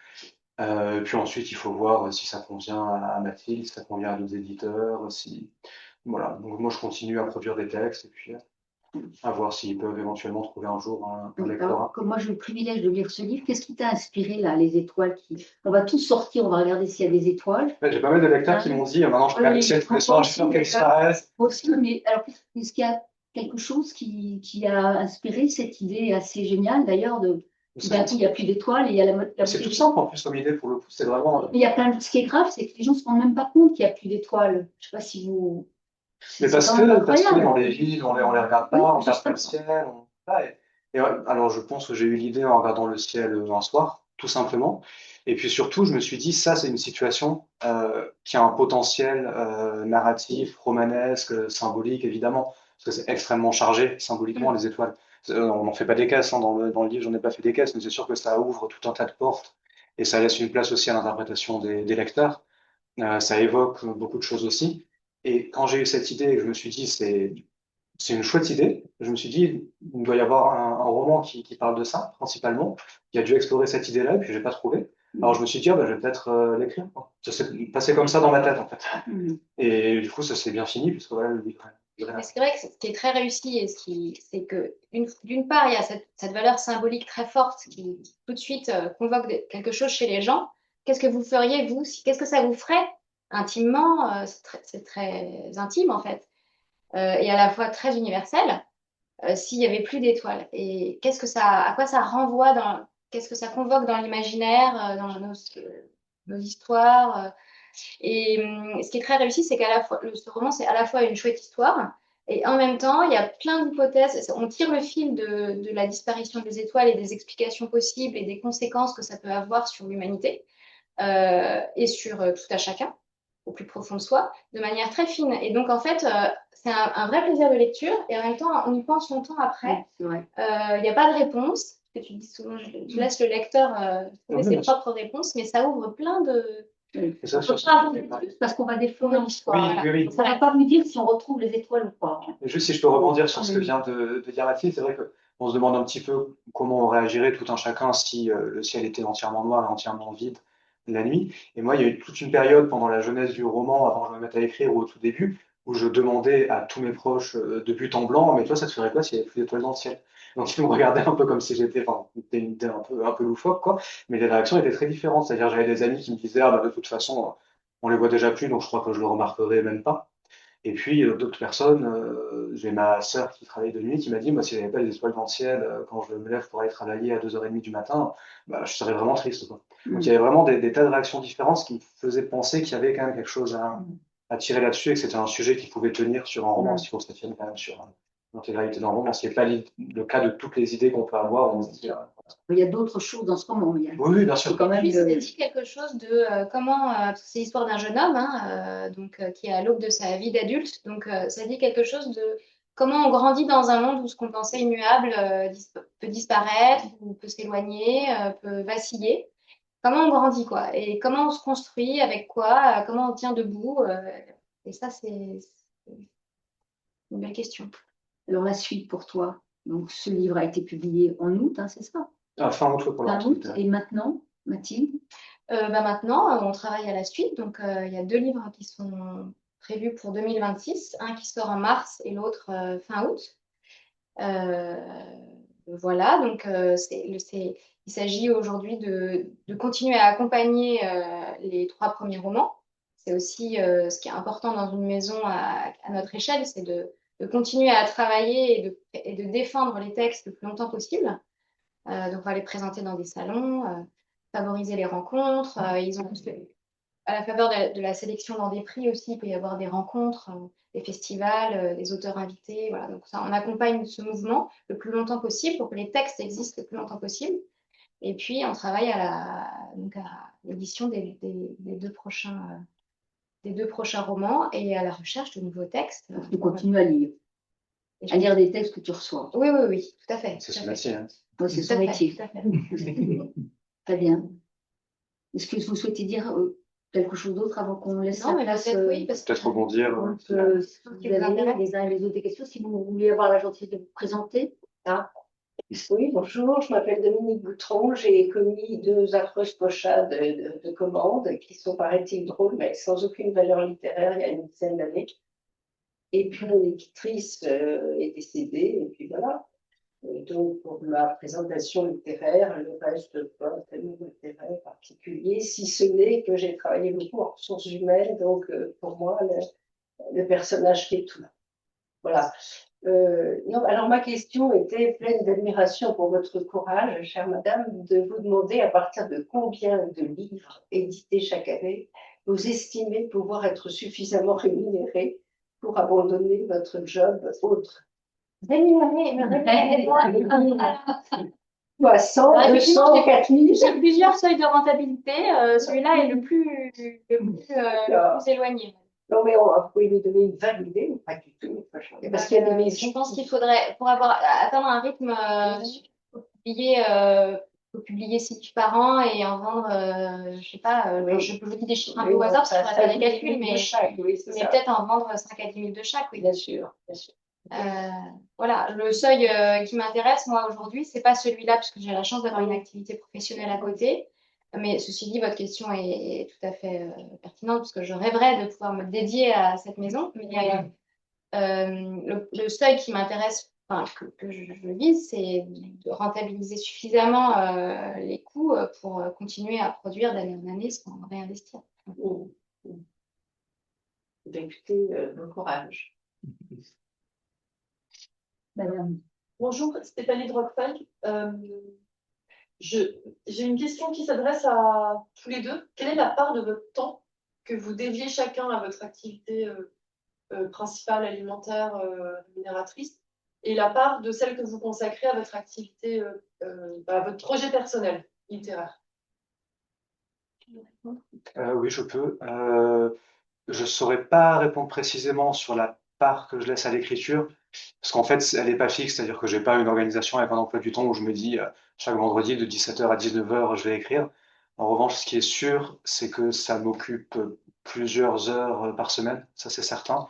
[SPEAKER 1] Puis ensuite, il faut voir si ça convient à Mathilde, si ça convient à d'autres éditeurs, si... Voilà. Donc, moi, je continue à produire des textes et puis à voir s'ils peuvent éventuellement trouver un jour un lectorat.
[SPEAKER 2] Alors, comme moi, j'ai eu le privilège de lire ce livre, qu'est-ce qui t'a inspiré, là, les étoiles qui... On va tous sortir, on va regarder s'il y a des étoiles.
[SPEAKER 1] Ouais, j'ai pas mal de lecteurs qui m'ont dit, maintenant, je regarde le ciel tous les soirs, j'espère qu'elles disparaissent.
[SPEAKER 2] Moi aussi, mais alors, est-ce qu'il y a quelque chose qui a inspiré cette idée assez géniale, d'ailleurs, de... D'un coup, il n'y a plus d'étoiles et il y a
[SPEAKER 1] C'est tout simple en plus comme idée pour le coup, c'est vraiment.
[SPEAKER 2] Mais il y a plein de... Ce qui est grave, c'est que les gens ne se rendent même pas compte qu'il n'y a plus d'étoiles. Je ne sais pas si vous...
[SPEAKER 1] Mais parce que dans les villes, on les regarde pas,
[SPEAKER 2] Oui,
[SPEAKER 1] on regarde pas le ciel. Ouais, alors je pense que j'ai eu l'idée en regardant le ciel un soir, tout simplement. Et puis surtout, je me suis dit, ça c'est une situation qui a un potentiel narratif, romanesque, symbolique évidemment, parce que c'est extrêmement chargé symboliquement les étoiles. On n'en fait pas des caisses, hein, dans le livre, j'en ai pas fait des caisses, mais c'est sûr que ça ouvre tout un tas de portes et ça laisse une place aussi à l'interprétation des lecteurs. Ça évoque beaucoup de choses aussi. Et quand j'ai eu cette idée, je me suis dit, c'est une chouette idée. Je me suis dit, il doit y avoir un roman qui parle de ça, principalement, qui a dû explorer cette idée-là, et puis j'ai pas trouvé. Alors je me suis dit, ah, bah, je vais peut-être l'écrire, quoi. Ça s'est passé comme ça dans ma tête, en fait. Et du coup, ça s'est bien fini, puisque voilà, le livre.
[SPEAKER 3] Mais c'est vrai que ce qui est très réussi, et c'est que d'une part, il y a cette valeur symbolique très forte qui tout de suite convoque quelque chose chez les gens. Qu'est-ce que vous feriez, vous, qu'est-ce que ça vous ferait intimement? C'est très intime, en fait, et à la fois très universel, s'il n'y avait plus d'étoiles. Et à quoi ça renvoie qu'est-ce que ça convoque dans l'imaginaire, dans nos histoires? Et ce qui est très réussi, c'est qu'à la fois, ce roman, c'est à la fois une chouette histoire, et en même temps, il y a plein d'hypothèses. On tire le fil de la disparition des étoiles et des explications possibles et des conséquences que ça peut avoir sur l'humanité et sur tout à chacun, au plus profond de soi, de manière très fine. Et donc, en fait, c'est un vrai plaisir de lecture, et en même temps, on y pense longtemps après. Il n'y a pas de réponse. Que tu dis souvent, je laisse le lecteur trouver ses propres réponses, mais ça ouvre plein de...
[SPEAKER 2] Ça, parce qu'on va déflorer l'histoire.
[SPEAKER 1] Oui.
[SPEAKER 2] Ça ne va pas vous dire si on retrouve les étoiles ou pas.
[SPEAKER 1] Juste si je peux rebondir sur ce que vient de dire Mathilde, c'est vrai qu'on se demande un petit peu comment on réagirait tout un chacun si le ciel était entièrement noir et entièrement vide la nuit. Et moi, il y a eu toute une période pendant la jeunesse du roman, avant que je me mette à écrire ou au tout début, où je demandais à tous mes proches de but en blanc, mais toi, ça te ferait quoi s'il n'y avait plus d'étoiles dans le ciel? Donc ils me regardaient un peu comme si c'était une idée un peu loufoque, quoi. Mais les réactions étaient très différentes. C'est-à-dire, j'avais des amis qui me disaient, ah, bah, de toute façon, on les voit déjà plus, donc je crois que je le remarquerai même pas. Et puis d'autres personnes, j'ai ma sœur qui travaille de nuit qui m'a dit, moi, si j'avais pas les étoiles dans le ciel quand je me lève pour aller travailler à 2h30 du matin, bah, je serais vraiment triste, quoi. Donc il y avait vraiment des tas de réactions différentes, ce qui me faisait penser qu'il y avait quand même quelque chose à tirer là-dessus et que c'était un sujet qui pouvait tenir sur un roman, s'il faut que ça tienne quand même sur l'intégralité d'un roman, ce qui n'est pas le cas de toutes les idées qu'on peut avoir.
[SPEAKER 2] Il y a d'autres choses dans ce roman.
[SPEAKER 1] Oui, bien sûr.
[SPEAKER 3] Quand même, il dit quelque chose de comment, c'est l'histoire d'un jeune homme, hein, donc, qui est à l'aube de sa vie d'adulte, donc ça dit quelque chose de comment on grandit dans un monde où ce qu'on pensait immuable peut disparaître, ou peut s'éloigner, peut vaciller. Comment on grandit, quoi, et comment on se construit, avec quoi, comment on tient debout. Et ça, c'est une belle question.
[SPEAKER 2] Alors, la suite pour toi. Donc, ce livre a été publié en août, hein, c'est ça?
[SPEAKER 1] Fin août pour la
[SPEAKER 2] Fin août.
[SPEAKER 1] rentrée.
[SPEAKER 2] Et maintenant, Mathilde?
[SPEAKER 3] Maintenant, on travaille à la suite. Donc, il y a 2 livres qui sont prévus pour 2026, un qui sort en mars et l'autre fin août. Voilà, donc il s'agit aujourd'hui de continuer à accompagner les 3 premiers romans. C'est aussi ce qui est important dans une maison à notre échelle, c'est de continuer à travailler et de défendre les textes le plus longtemps possible. Donc, on va les présenter dans des salons, favoriser les rencontres. Ils ont à la faveur de la sélection dans des prix aussi, il peut y avoir des rencontres, des festivals, des auteurs invités. Voilà. Donc ça, on accompagne ce mouvement le plus longtemps possible pour que les textes existent le plus longtemps possible. Et puis, on travaille à l'édition des 2 prochains, des 2 prochains romans et à la recherche de nouveaux textes.
[SPEAKER 2] Tu continues à lire. À lire des textes que tu reçois.
[SPEAKER 3] Oui, oui, oui, tout à fait.
[SPEAKER 1] C'est son métier. Hein.
[SPEAKER 2] Ouais, c'est son métier.
[SPEAKER 3] Tout à fait.
[SPEAKER 2] Très bien. Est-ce que vous souhaitez dire quelque chose d'autre avant qu'on laisse
[SPEAKER 3] Non,
[SPEAKER 2] la
[SPEAKER 3] mais
[SPEAKER 2] place
[SPEAKER 3] peut-être oui, parce que
[SPEAKER 1] Peut-être rebondir.
[SPEAKER 2] si vous avez les uns et les autres des questions, si vous voulez avoir la gentillesse de vous présenter.
[SPEAKER 4] Ah. Oui, bonjour, je m'appelle Dominique Boutron, j'ai commis 2 affreuses pochades de commandes qui sont, paraît-il, drôles, mais sans aucune valeur littéraire il y a une dizaine d'années. Et puis mon éditrice est décédée, et puis voilà. Et donc pour ma présentation littéraire, le reste pas un thème littéraire particulier, si ce n'est que j'ai travaillé beaucoup en ressources humaines, donc pour moi, le personnage fait tout. Voilà. Non, alors ma question était pleine d'admiration pour votre courage, chère madame, de vous demander à partir de combien de livres édités chaque année vous estimez pouvoir être suffisamment rémunéré pour abandonner votre job autre. Quoi, 100,
[SPEAKER 3] Alors,
[SPEAKER 4] 200, 4000?
[SPEAKER 3] J'ai plusieurs seuils de rentabilité. Celui-là est le plus éloigné.
[SPEAKER 4] Non, mais vous pouvez nous donner une vague idée ou pas du tout? Parce qu'il y a des maisons.
[SPEAKER 3] Je pense qu'il faudrait, pour atteindre un rythme, faut publier 6 livres par an et en vendre, je sais pas,
[SPEAKER 4] Oui.
[SPEAKER 3] je vous dis des chiffres un peu au hasard parce qu'il faudrait faire des calculs, mais
[SPEAKER 4] peut-être
[SPEAKER 3] peut-être en vendre 5 à 10 000 de chaque, oui.
[SPEAKER 4] Bien sûr, bien sûr.
[SPEAKER 3] Voilà, le seuil qui m'intéresse, moi, aujourd'hui, c'est pas celui-là, puisque j'ai la chance d'avoir une activité professionnelle à côté. Mais ceci dit, votre question est tout à fait pertinente, parce que je rêverais de pouvoir me dédier à cette maison. Mais le seuil qui m'intéresse, enfin, que je vise, c'est de rentabiliser suffisamment les coûts pour continuer à produire d'année en année sans réinvestir.
[SPEAKER 4] Écoutez, bon courage.
[SPEAKER 2] Madame.
[SPEAKER 5] Bonjour, Stéphanie Drockfeld. J'ai une question qui s'adresse à tous les deux. Quelle est la part de votre temps que vous dédiez chacun à votre activité principale alimentaire rémunératrice et la part de celle que vous consacrez à votre activité, à votre projet personnel littéraire?
[SPEAKER 1] Oui, je peux. Je ne saurais pas répondre précisément sur la part que je laisse à l'écriture, parce qu'en fait, elle n'est pas fixe, c'est-à-dire que je n'ai pas une organisation avec un emploi du temps où je me dis chaque vendredi de 17h à 19h, je vais écrire. En revanche, ce qui est sûr, c'est que ça m'occupe plusieurs heures par semaine, ça c'est certain,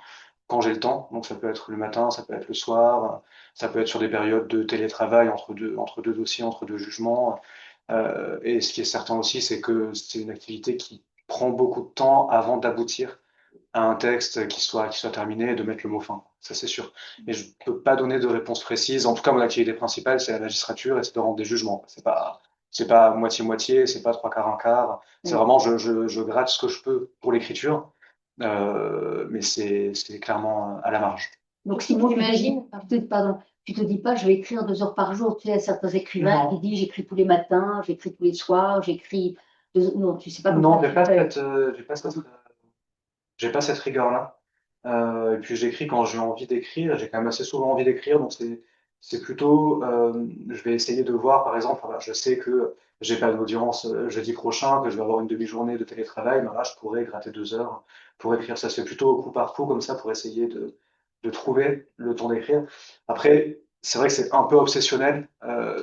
[SPEAKER 1] quand j'ai le temps. Donc ça peut être le matin, ça peut être le soir, ça peut être sur des périodes de télétravail entre deux dossiers, entre deux jugements. Et ce qui est certain aussi, c'est que c'est une activité qui prend beaucoup de temps avant d'aboutir à un texte qui soit terminé et de mettre le mot fin. Ça, c'est sûr. Mais je ne peux pas donner de réponse précise. En tout cas, mon activité principale, c'est la magistrature et c'est de rendre des jugements. C'est pas moitié-moitié, c'est pas trois quarts, un quart. C'est vraiment, je gratte ce que je peux pour l'écriture, mais c'est clairement à la marge.
[SPEAKER 2] Donc, Simon, tu te dis pas, je vais écrire 2 heures par jour. Tu sais, certains écrivains qui disent, j'écris tous les matins, j'écris tous les soirs, j'écris. Non, tu sais pas.
[SPEAKER 1] Non, j'ai pas cette rigueur-là. Et puis j'écris quand j'ai envie d'écrire. J'ai quand même assez souvent envie d'écrire, donc c'est plutôt. Je vais essayer de voir, par exemple, voilà, je sais que j'ai pas d'audience jeudi prochain, que je vais avoir une demi-journée de télétravail. Ben là, je pourrais gratter 2 heures pour écrire. Ça se fait plutôt au coup par coup, comme ça, pour essayer de trouver le temps d'écrire. Après, c'est vrai que c'est un peu obsessionnel,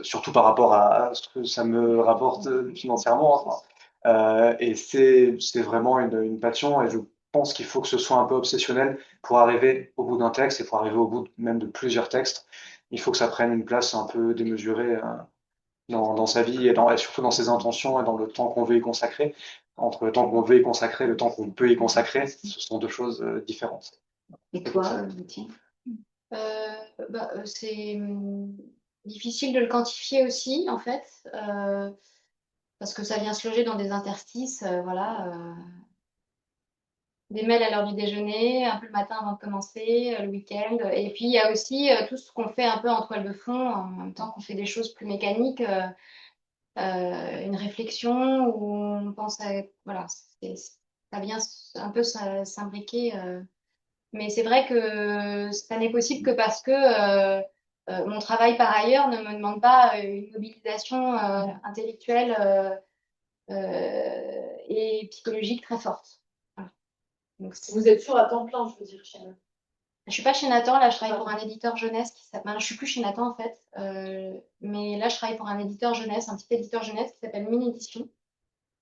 [SPEAKER 1] surtout par rapport à ce que ça me rapporte financièrement. Enfin, et c'est vraiment une passion et je pense qu'il faut que ce soit un peu obsessionnel pour arriver au bout d'un texte et pour arriver au bout même de plusieurs textes. Il faut que ça prenne une place un peu démesurée dans sa vie et surtout dans ses intentions et dans le temps qu'on veut y consacrer. Entre le temps qu'on veut y consacrer et le temps qu'on peut y consacrer, ce sont deux choses différentes.
[SPEAKER 2] Et toi, Tiens?
[SPEAKER 3] C'est difficile de le quantifier aussi, en fait, parce que ça vient se loger dans des interstices, voilà. Des mails à l'heure du déjeuner, un peu le matin avant de commencer, le week-end. Et puis, il y a aussi tout ce qu'on fait un peu en toile de fond, en même temps qu'on fait des choses plus mécaniques, une réflexion où on pense à... Voilà, ça vient un peu s'imbriquer. Mais c'est vrai que ça n'est possible que parce que mon travail par ailleurs ne me demande pas une mobilisation intellectuelle et psychologique très forte. Voilà. Donc,
[SPEAKER 5] Vous êtes sûr à temps plein, je veux dire, chez nous.
[SPEAKER 3] je suis pas chez Nathan, là je travaille pour un éditeur jeunesse qui s'appelle. Je suis plus chez Nathan en fait, mais là je travaille pour un éditeur jeunesse, un petit éditeur jeunesse qui s'appelle Mine Édition.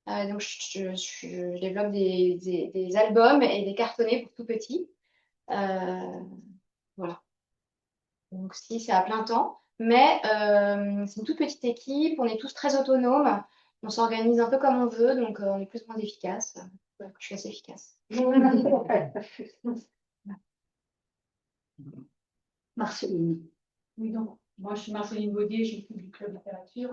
[SPEAKER 3] Donc je développe des albums et des cartonnets pour tout petit. Voilà. Donc si c'est à plein temps, mais c'est une toute petite équipe, on est tous très autonomes, on s'organise un peu comme on veut, donc on est plus ou moins efficace. Je suis assez efficace.
[SPEAKER 2] Marceline.
[SPEAKER 6] Oui, donc, moi, je suis Marceline Baudier, je suis du Club Littérature.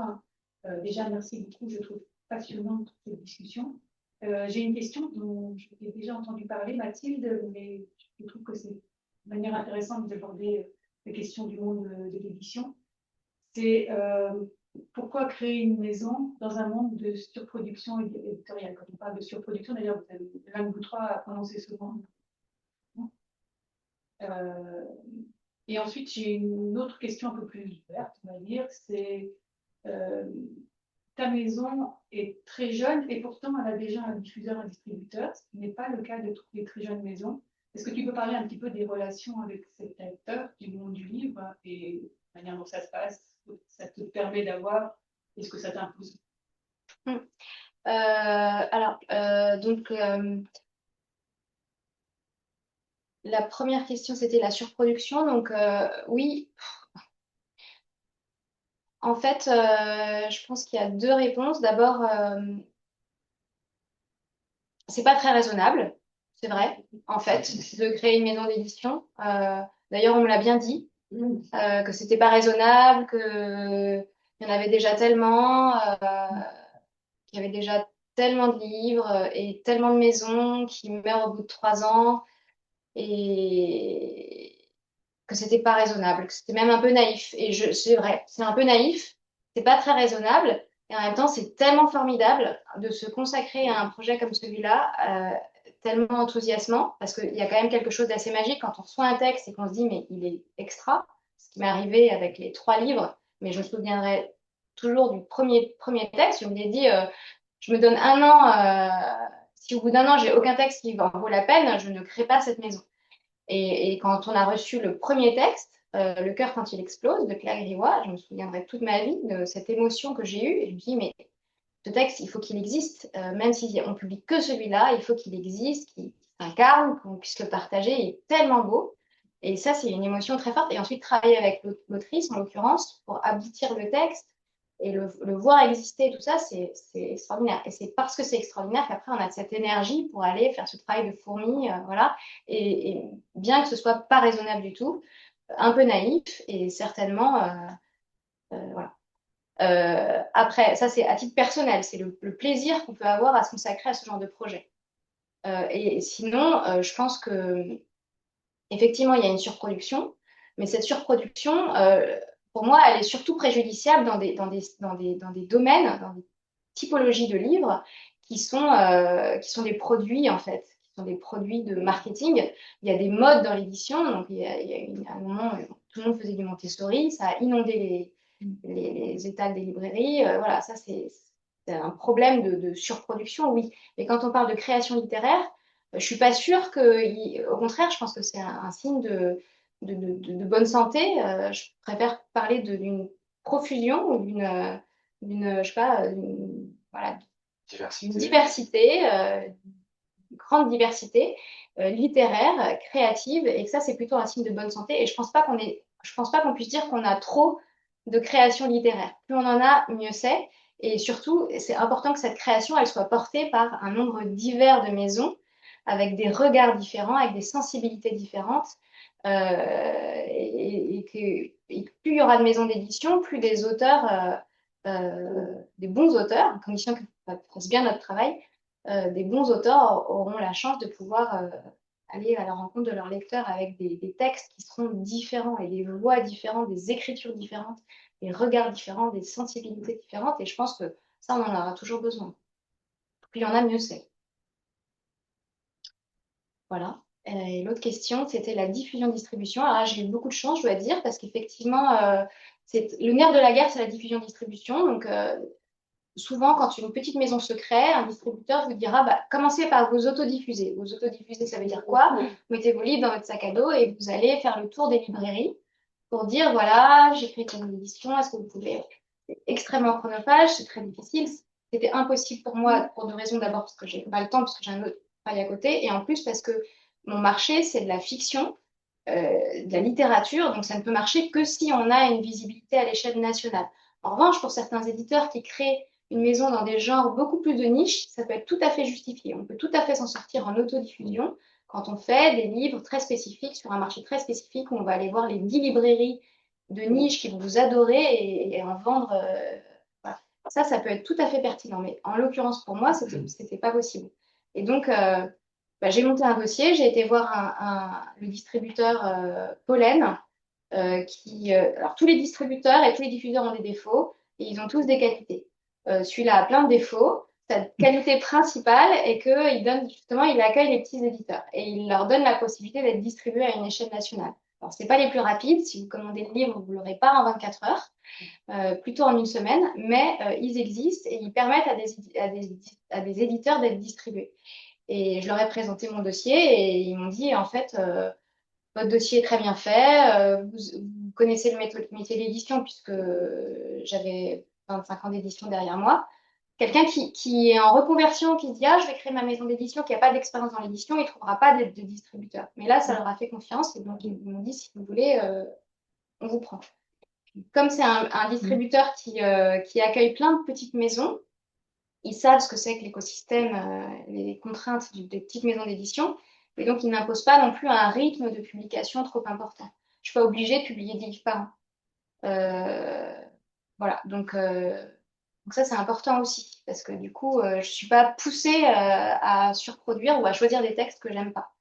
[SPEAKER 6] Déjà, merci beaucoup, je trouve passionnante cette discussion. J'ai une question dont je t'ai déjà entendu parler, Mathilde, mais je trouve que c'est une manière intéressante d'aborder les questions du monde de l'édition. C'est pourquoi créer une maison dans un monde de surproduction éditoriale. Quand on parle de surproduction, d'ailleurs, vous avez l'un de vous trois à prononcer ce mot. Et ensuite, j'ai une autre question un peu plus ouverte, on va dire, c'est euh, ta maison est très jeune et pourtant elle a déjà un diffuseur, un distributeur, ce qui n'est pas le cas de toutes les très jeunes maisons. Est-ce que tu peux parler un petit peu des relations avec cet acteur du monde du livre et la manière dont ça se passe, ça te permet d'avoir, est-ce que ça t'impose?
[SPEAKER 3] La première question, c'était la surproduction. Donc, oui, en fait, je pense qu'il y a deux réponses. D'abord, c'est pas très raisonnable, c'est vrai, en fait, de créer une maison d'édition. D'ailleurs, on me l'a bien dit, que c'était pas raisonnable, qu'il y en avait déjà tellement, qu'il y avait déjà tellement de livres et tellement de maisons qui meurent au bout de 3 ans. Et que c'était pas raisonnable, que c'était même un peu naïf. Et c'est vrai, c'est un peu naïf, c'est pas très raisonnable. Et en même temps, c'est tellement formidable de se consacrer à un projet comme celui-là, tellement enthousiasmant, parce qu'il y a quand même quelque chose d'assez magique quand on reçoit un texte et qu'on se dit, mais il est extra. Ce qui m'est arrivé avec les 3 livres, mais je me souviendrai toujours du premier texte. Je me dit, je me donne un an. Si au bout d'un an, j'ai aucun texte qui vaut la peine, je ne crée pas cette maison. Et quand on a reçu le premier texte, Le cœur quand il explose, de Claire Grivois, je me souviendrai toute ma vie de cette émotion que j'ai eue. Et je me dis, mais ce texte, il faut qu'il existe. Même si on publie que celui-là, il faut qu'il existe, qu'il s'incarne, qu'on puisse le partager. Il est tellement beau. Et ça, c'est une émotion très forte. Et ensuite, travailler avec l'autrice, en l'occurrence, pour aboutir le texte et le voir exister, tout ça, c'est extraordinaire. Et c'est parce que c'est extraordinaire qu'après, on a cette énergie pour aller faire ce travail de fourmi, voilà. Et bien que ce soit pas raisonnable du tout, un peu naïf et certainement, voilà. Après, ça, c'est à titre personnel, c'est le plaisir qu'on peut avoir à se consacrer à ce genre de projet. Et sinon, je pense que effectivement, il y a une surproduction, mais cette surproduction, pour moi, elle est surtout préjudiciable dans des domaines, dans des typologies de livres qui sont des produits, en fait, qui sont des produits de marketing. Il y a des modes dans l'édition, donc il y a un moment, tout le monde faisait du Montessori, ça a inondé les étals des librairies. Voilà, ça, c'est un problème de surproduction, oui. Mais quand on parle de création littéraire, je suis pas sûre que, au contraire, je pense que c'est un signe de bonne santé. Je préfère parler d'une profusion ou je sais pas, voilà, une diversité, une grande diversité littéraire, créative, et que ça, c'est plutôt un signe de bonne santé. Et je pense pas qu'on puisse dire qu'on a trop de création littéraire. Plus on en a, mieux c'est. Et surtout, c'est important que cette création, elle soit portée par un nombre divers de maisons, avec des regards différents, avec des sensibilités différentes. Et plus il y aura de maisons d'édition, plus des auteurs, des bons auteurs, à condition qu'on fasse bien notre travail, des bons auteurs auront la chance de pouvoir aller à la rencontre de leurs lecteurs avec des textes qui seront différents et des voix différentes, des écritures différentes, des regards différents, des sensibilités différentes. Et je pense que ça, on en aura toujours besoin. Plus il y en a, mieux c'est. Voilà. Et l'autre question, c'était la diffusion-distribution. Alors là, j'ai eu beaucoup de chance, je dois dire, parce qu'effectivement, le nerf de la guerre, c'est la diffusion-distribution. Donc, souvent, quand une petite maison se crée, un distributeur vous dira, bah, commencez par vous autodiffuser. Vous autodiffuser, ça veut dire quoi? Vous mettez vos livres dans votre sac à dos et vous allez faire le tour des librairies pour dire, voilà, j'ai créé une édition, est-ce que vous pouvez... C'est extrêmement chronophage, c'est très difficile. C'était impossible pour moi, pour deux raisons. D'abord, parce que j'ai pas le temps, parce que j'ai un autre travail à côté, et en plus, parce que mon marché, c'est de la fiction, de la littérature, donc ça ne peut marcher que si on a une visibilité à l'échelle nationale. En revanche, pour certains éditeurs qui créent une maison dans des genres beaucoup plus de niche, ça peut être tout à fait justifié. On peut tout à fait s'en sortir en autodiffusion quand on fait des livres très spécifiques sur un marché très spécifique où on va aller voir les 10 librairies de niche qui vont vous adorer et en vendre. Voilà. Ça peut être tout à fait pertinent. Mais en l'occurrence, pour moi, c'était pas possible. Et donc, j'ai monté un dossier, j'ai été voir le distributeur Pollen, alors tous les distributeurs et tous les diffuseurs ont des défauts et ils ont tous des qualités. Celui-là a plein de défauts. Sa qualité principale est il accueille les petits éditeurs et il leur donne la possibilité d'être distribués à une échelle nationale. Alors, ce n'est pas les plus rapides. Si vous commandez le livre, vous ne l'aurez pas en 24 heures, plutôt en une semaine, mais ils existent et ils permettent à des éditeurs d'être distribués. Et je leur ai présenté mon dossier et ils m'ont dit, en fait, votre dossier est très bien fait, vous connaissez le métier d'édition puisque j'avais 25 ans d'édition derrière moi. Quelqu'un qui est en reconversion, qui se dit, ah, je vais créer ma maison d'édition, qui n'a pas d'expérience dans l'édition, il ne trouvera pas de distributeur. Mais là, ça leur a fait confiance et donc ils m'ont dit, si vous voulez, on vous prend. Comme c'est un distributeur qui accueille plein de petites maisons, ils savent ce que c'est que l'écosystème, les contraintes des petites maisons d'édition, et donc ils n'imposent pas non plus un rythme de publication trop important. Je ne suis pas obligée de publier 10 livres par an. Voilà, donc ça c'est important aussi, parce que du coup, je ne suis pas poussée à surproduire ou à choisir des textes que j'aime pas,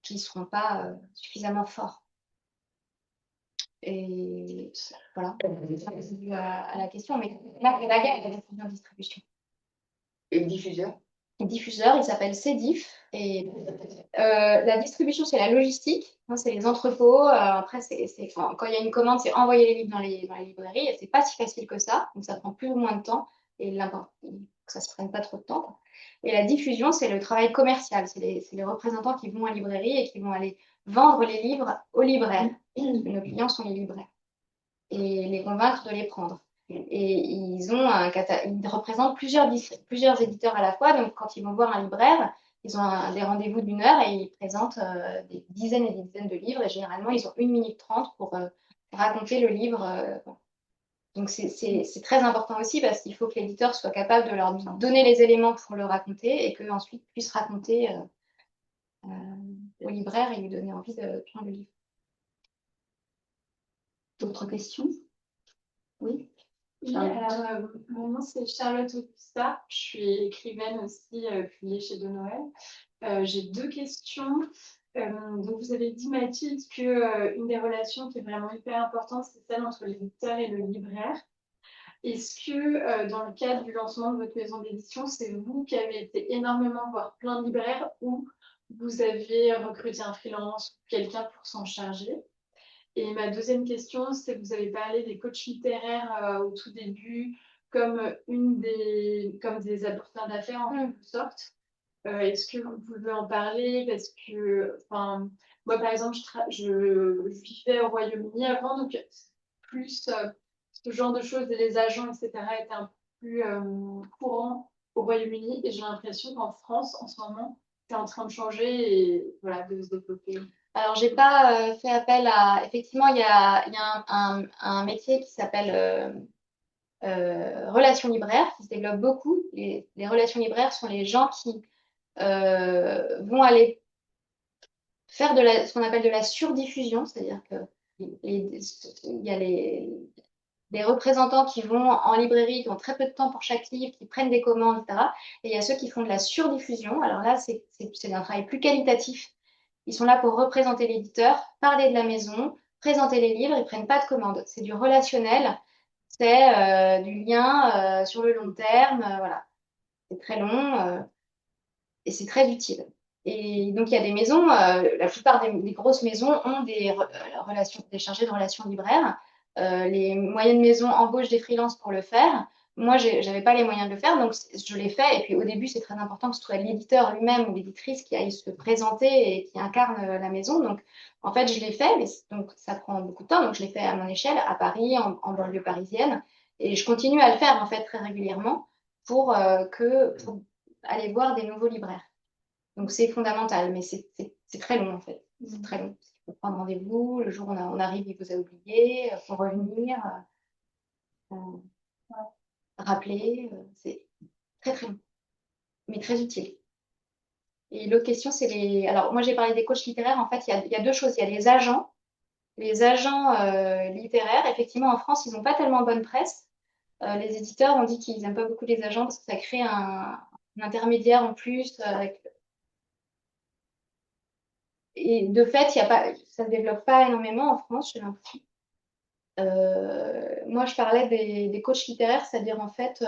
[SPEAKER 3] qui ne seront pas suffisamment forts. Et voilà, ça répond à la question, mais là, la guerre est la distribution.
[SPEAKER 4] Et le diffuseur?
[SPEAKER 3] Le diffuseur, il s'appelle Cedif. Et la distribution, c'est la logistique, hein, c'est les entrepôts. Après, quand il y a une commande, c'est envoyer les livres dans les librairies. Et c'est pas si facile que ça. Donc, ça prend plus ou moins de temps. Et l'important, que ça ne se prenne pas trop de temps. Et la diffusion, c'est le travail commercial. C'est les représentants qui vont en librairie et qui vont aller vendre les livres aux libraires. Nos clients sont les libraires. Et les convaincre de les prendre. Et ils représentent plusieurs éditeurs à la fois. Donc, quand ils vont voir un libraire, ils ont des rendez-vous d'1 heure et ils présentent des dizaines et des dizaines de livres. Et généralement, ils ont 1 minute 30 pour raconter le livre. Donc, c'est très important aussi parce qu'il faut que l'éditeur soit capable de leur donner les éléments pour le raconter et qu'ensuite puisse raconter au libraire et lui donner envie de prendre le livre.
[SPEAKER 2] D'autres questions? Oui.
[SPEAKER 7] Oui, alors mon nom c'est Charlotte Augusta, je suis écrivaine aussi, publiée chez De Noël. J'ai 2 questions. Donc vous avez dit Mathilde qu'une des relations qui est vraiment hyper importante, c'est celle entre l'éditeur et le libraire. Est-ce que dans le cadre du lancement de votre maison d'édition, c'est vous qui avez été énormément voir plein de libraires ou vous avez recruté un freelance ou quelqu'un pour s'en charger? Et ma deuxième question, c'est que vous avez parlé des coachs littéraires au tout début comme des apporteurs d'affaires en quelque sorte. Est-ce que vous pouvez en parler? Parce que, enfin, moi, par exemple, je vivais au Royaume-Uni avant, donc plus ce genre de choses, et les agents, etc., étaient un peu plus courants au Royaume-Uni. Et j'ai l'impression qu'en France, en ce moment, c'est en train de changer et voilà, de se développer.
[SPEAKER 3] Alors, j'ai pas fait appel à. Effectivement, il y a un métier qui s'appelle relations libraires qui se développe beaucoup. Les relations libraires sont les gens qui vont aller faire ce qu'on appelle de la surdiffusion, c'est-à-dire que il y a les représentants qui vont en librairie, qui ont très peu de temps pour chaque livre, qui prennent des commandes, etc. Et il y a ceux qui font de la surdiffusion. Alors là, c'est un travail plus qualitatif. Ils sont là pour représenter l'éditeur, parler de la maison, présenter les livres, ils ne prennent pas de commandes. C'est du relationnel, c'est du lien sur le long terme, voilà. C'est très long et c'est très utile. Et donc, il y a des maisons, la plupart des grosses maisons ont des chargés de relations libraires. Les moyennes maisons embauchent des freelances pour le faire. Moi, je n'avais pas les moyens de le faire, donc je l'ai fait. Et puis, au début, c'est très important que ce soit l'éditeur lui-même ou l'éditrice qui aille se présenter et qui incarne la maison. Donc, en fait, je l'ai fait, mais donc, ça prend beaucoup de temps. Donc, je l'ai fait à mon échelle, à Paris, en banlieue parisienne. Et je continue à le faire, en fait, très régulièrement pour aller voir des nouveaux libraires. Donc, c'est fondamental, mais c'est très long, en fait. C'est très long. Il faut prendre rendez-vous. Le jour où on arrive, il vous a oublié. Il faut revenir, rappeler. C'est très, très long, mais très utile. Et l'autre question, c'est les. Alors, moi, j'ai parlé des coachs littéraires. En fait, il y a deux choses. Il y a les agents. Les agents littéraires, effectivement, en France, ils n'ont pas tellement bonne presse. Les éditeurs ont dit qu'ils n'aiment pas beaucoup les agents parce que ça crée un intermédiaire en plus avec. Et de fait, ça ne se développe pas énormément en France, j'ai l'impression. Moi, je parlais des coachs littéraires, c'est-à-dire en fait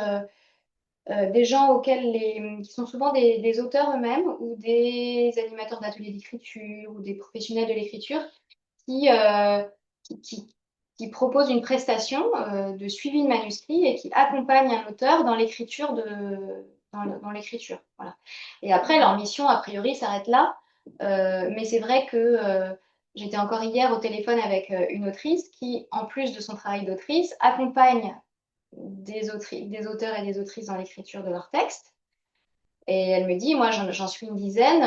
[SPEAKER 3] des gens qui sont souvent des auteurs eux-mêmes ou des animateurs d'ateliers d'écriture ou des professionnels de l'écriture qui, euh, qui, qui- qui proposent une prestation de suivi de manuscrit et qui accompagnent un auteur dans l'écriture dans l'écriture. Voilà. Et après, leur mission, a priori, s'arrête là. Mais c'est vrai que j'étais encore hier au téléphone avec une autrice qui, en plus de son travail d'autrice, accompagne des auteurs et des autrices dans l'écriture de leurs textes. Et elle me dit, moi j'en suis une dizaine,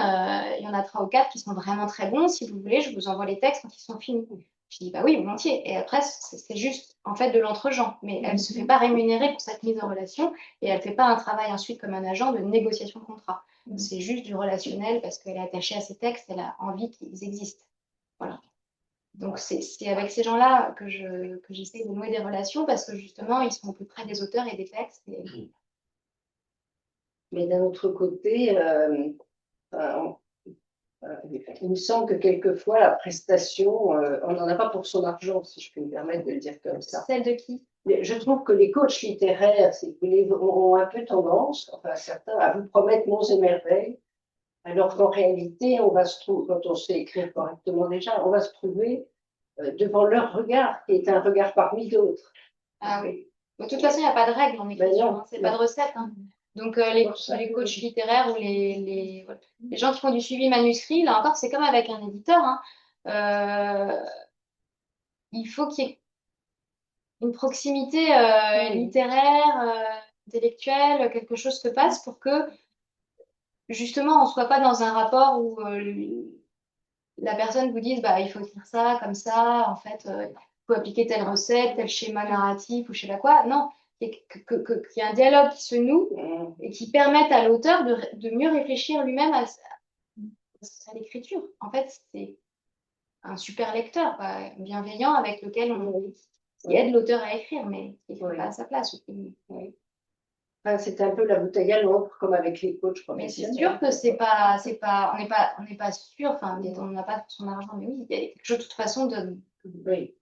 [SPEAKER 3] il y en a 3 ou 4 qui sont vraiment très bons. Si vous voulez, je vous envoie les textes quand ils sont finis. Je dis, bah oui, volontiers. Et après, c'est juste en fait de l'entre-gens. Mais elle ne se fait pas rémunérer pour cette mise en relation et elle ne fait pas un travail ensuite comme un agent de négociation de contrat. C'est juste du relationnel parce qu'elle est attachée à ces textes, elle a envie qu'ils existent. Voilà. Donc c'est avec ces gens-là que j'essaie de nouer des relations parce que justement, ils sont plus près des auteurs et des textes.
[SPEAKER 4] Mais d'un autre côté, il me semble que quelquefois, la prestation, on n'en a pas pour son argent, si je peux me permettre de le dire comme ça.
[SPEAKER 3] Celle de qui?
[SPEAKER 4] Je trouve que les coachs littéraires, si vous voulez, ont un peu tendance, enfin certains, à vous promettre monts et merveilles, alors qu'en réalité, on va se trouver, quand on sait écrire correctement déjà, on va se trouver devant leur regard, qui est un regard parmi d'autres.
[SPEAKER 3] Ah oui. De toute façon, il n'y a pas de règle en écriture,
[SPEAKER 4] non,
[SPEAKER 3] c'est pas de recette. Hein. Donc, les coachs littéraires ou les gens qui font du suivi manuscrit, là encore, c'est comme avec un éditeur. Hein. Il faut qu'il y ait une proximité littéraire, intellectuelle, quelque chose se passe pour que, justement, on ne soit pas dans un rapport où la personne vous dise, bah, il faut écrire ça, comme ça, en fait, il faut appliquer telle recette, tel schéma narratif ou je sais pas quoi. Non, qu'il y ait un dialogue qui se noue et qui permette à l'auteur de mieux réfléchir lui-même à l'écriture. En fait, c'est un super lecteur, quoi, bienveillant avec lequel qui aide l'auteur à écrire, mais qui ne fait pas à sa place.
[SPEAKER 4] Oui. Enfin, c'est un peu la bouteille à l'encre, comme avec les coachs
[SPEAKER 3] Mais c'est
[SPEAKER 4] professionnels.
[SPEAKER 3] sûr que on n'est pas sûr, enfin, on n'a pas son argent, mais oui, il y a quelque chose de toute façon de.
[SPEAKER 4] Oui.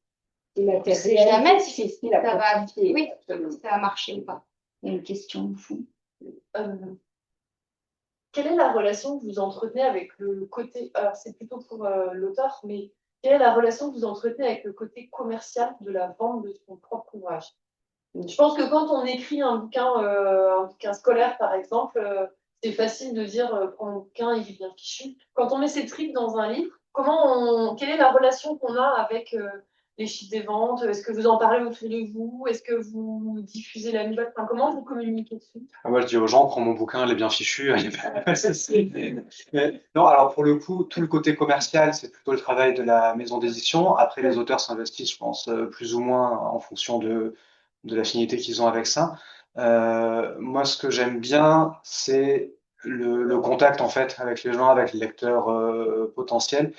[SPEAKER 3] On ne sait jamais si ça va,
[SPEAKER 4] oui,
[SPEAKER 3] si ça va marcher ou pas. Il y a une question au fond.
[SPEAKER 5] Quelle est la relation que vous entretenez avec le côté, alors c'est plutôt pour l'auteur, mais quelle est la relation que vous entretenez avec le côté commercial de la vente de son propre ouvrage? Je pense que quand on écrit un bouquin scolaire, par exemple, c'est facile de dire prends un bouquin, il est bien fichu. Quand on met ces tripes dans un livre, quelle est la relation qu'on a avec les chiffres des ventes? Est-ce que vous en parlez autour de vous? Est-ce que vous diffusez la nouvelle? Enfin, comment vous communiquez dessus?
[SPEAKER 1] Moi, je dis aux gens, prends mon bouquin, il est bien fichu. Non, alors pour le coup, tout le côté commercial, c'est plutôt le travail de la maison d'édition. Après, les auteurs s'investissent, je pense, plus ou moins en fonction de l'affinité qu'ils ont avec ça. Moi, ce que j'aime bien, c'est le contact, en fait, avec les gens, avec les lecteurs potentiels.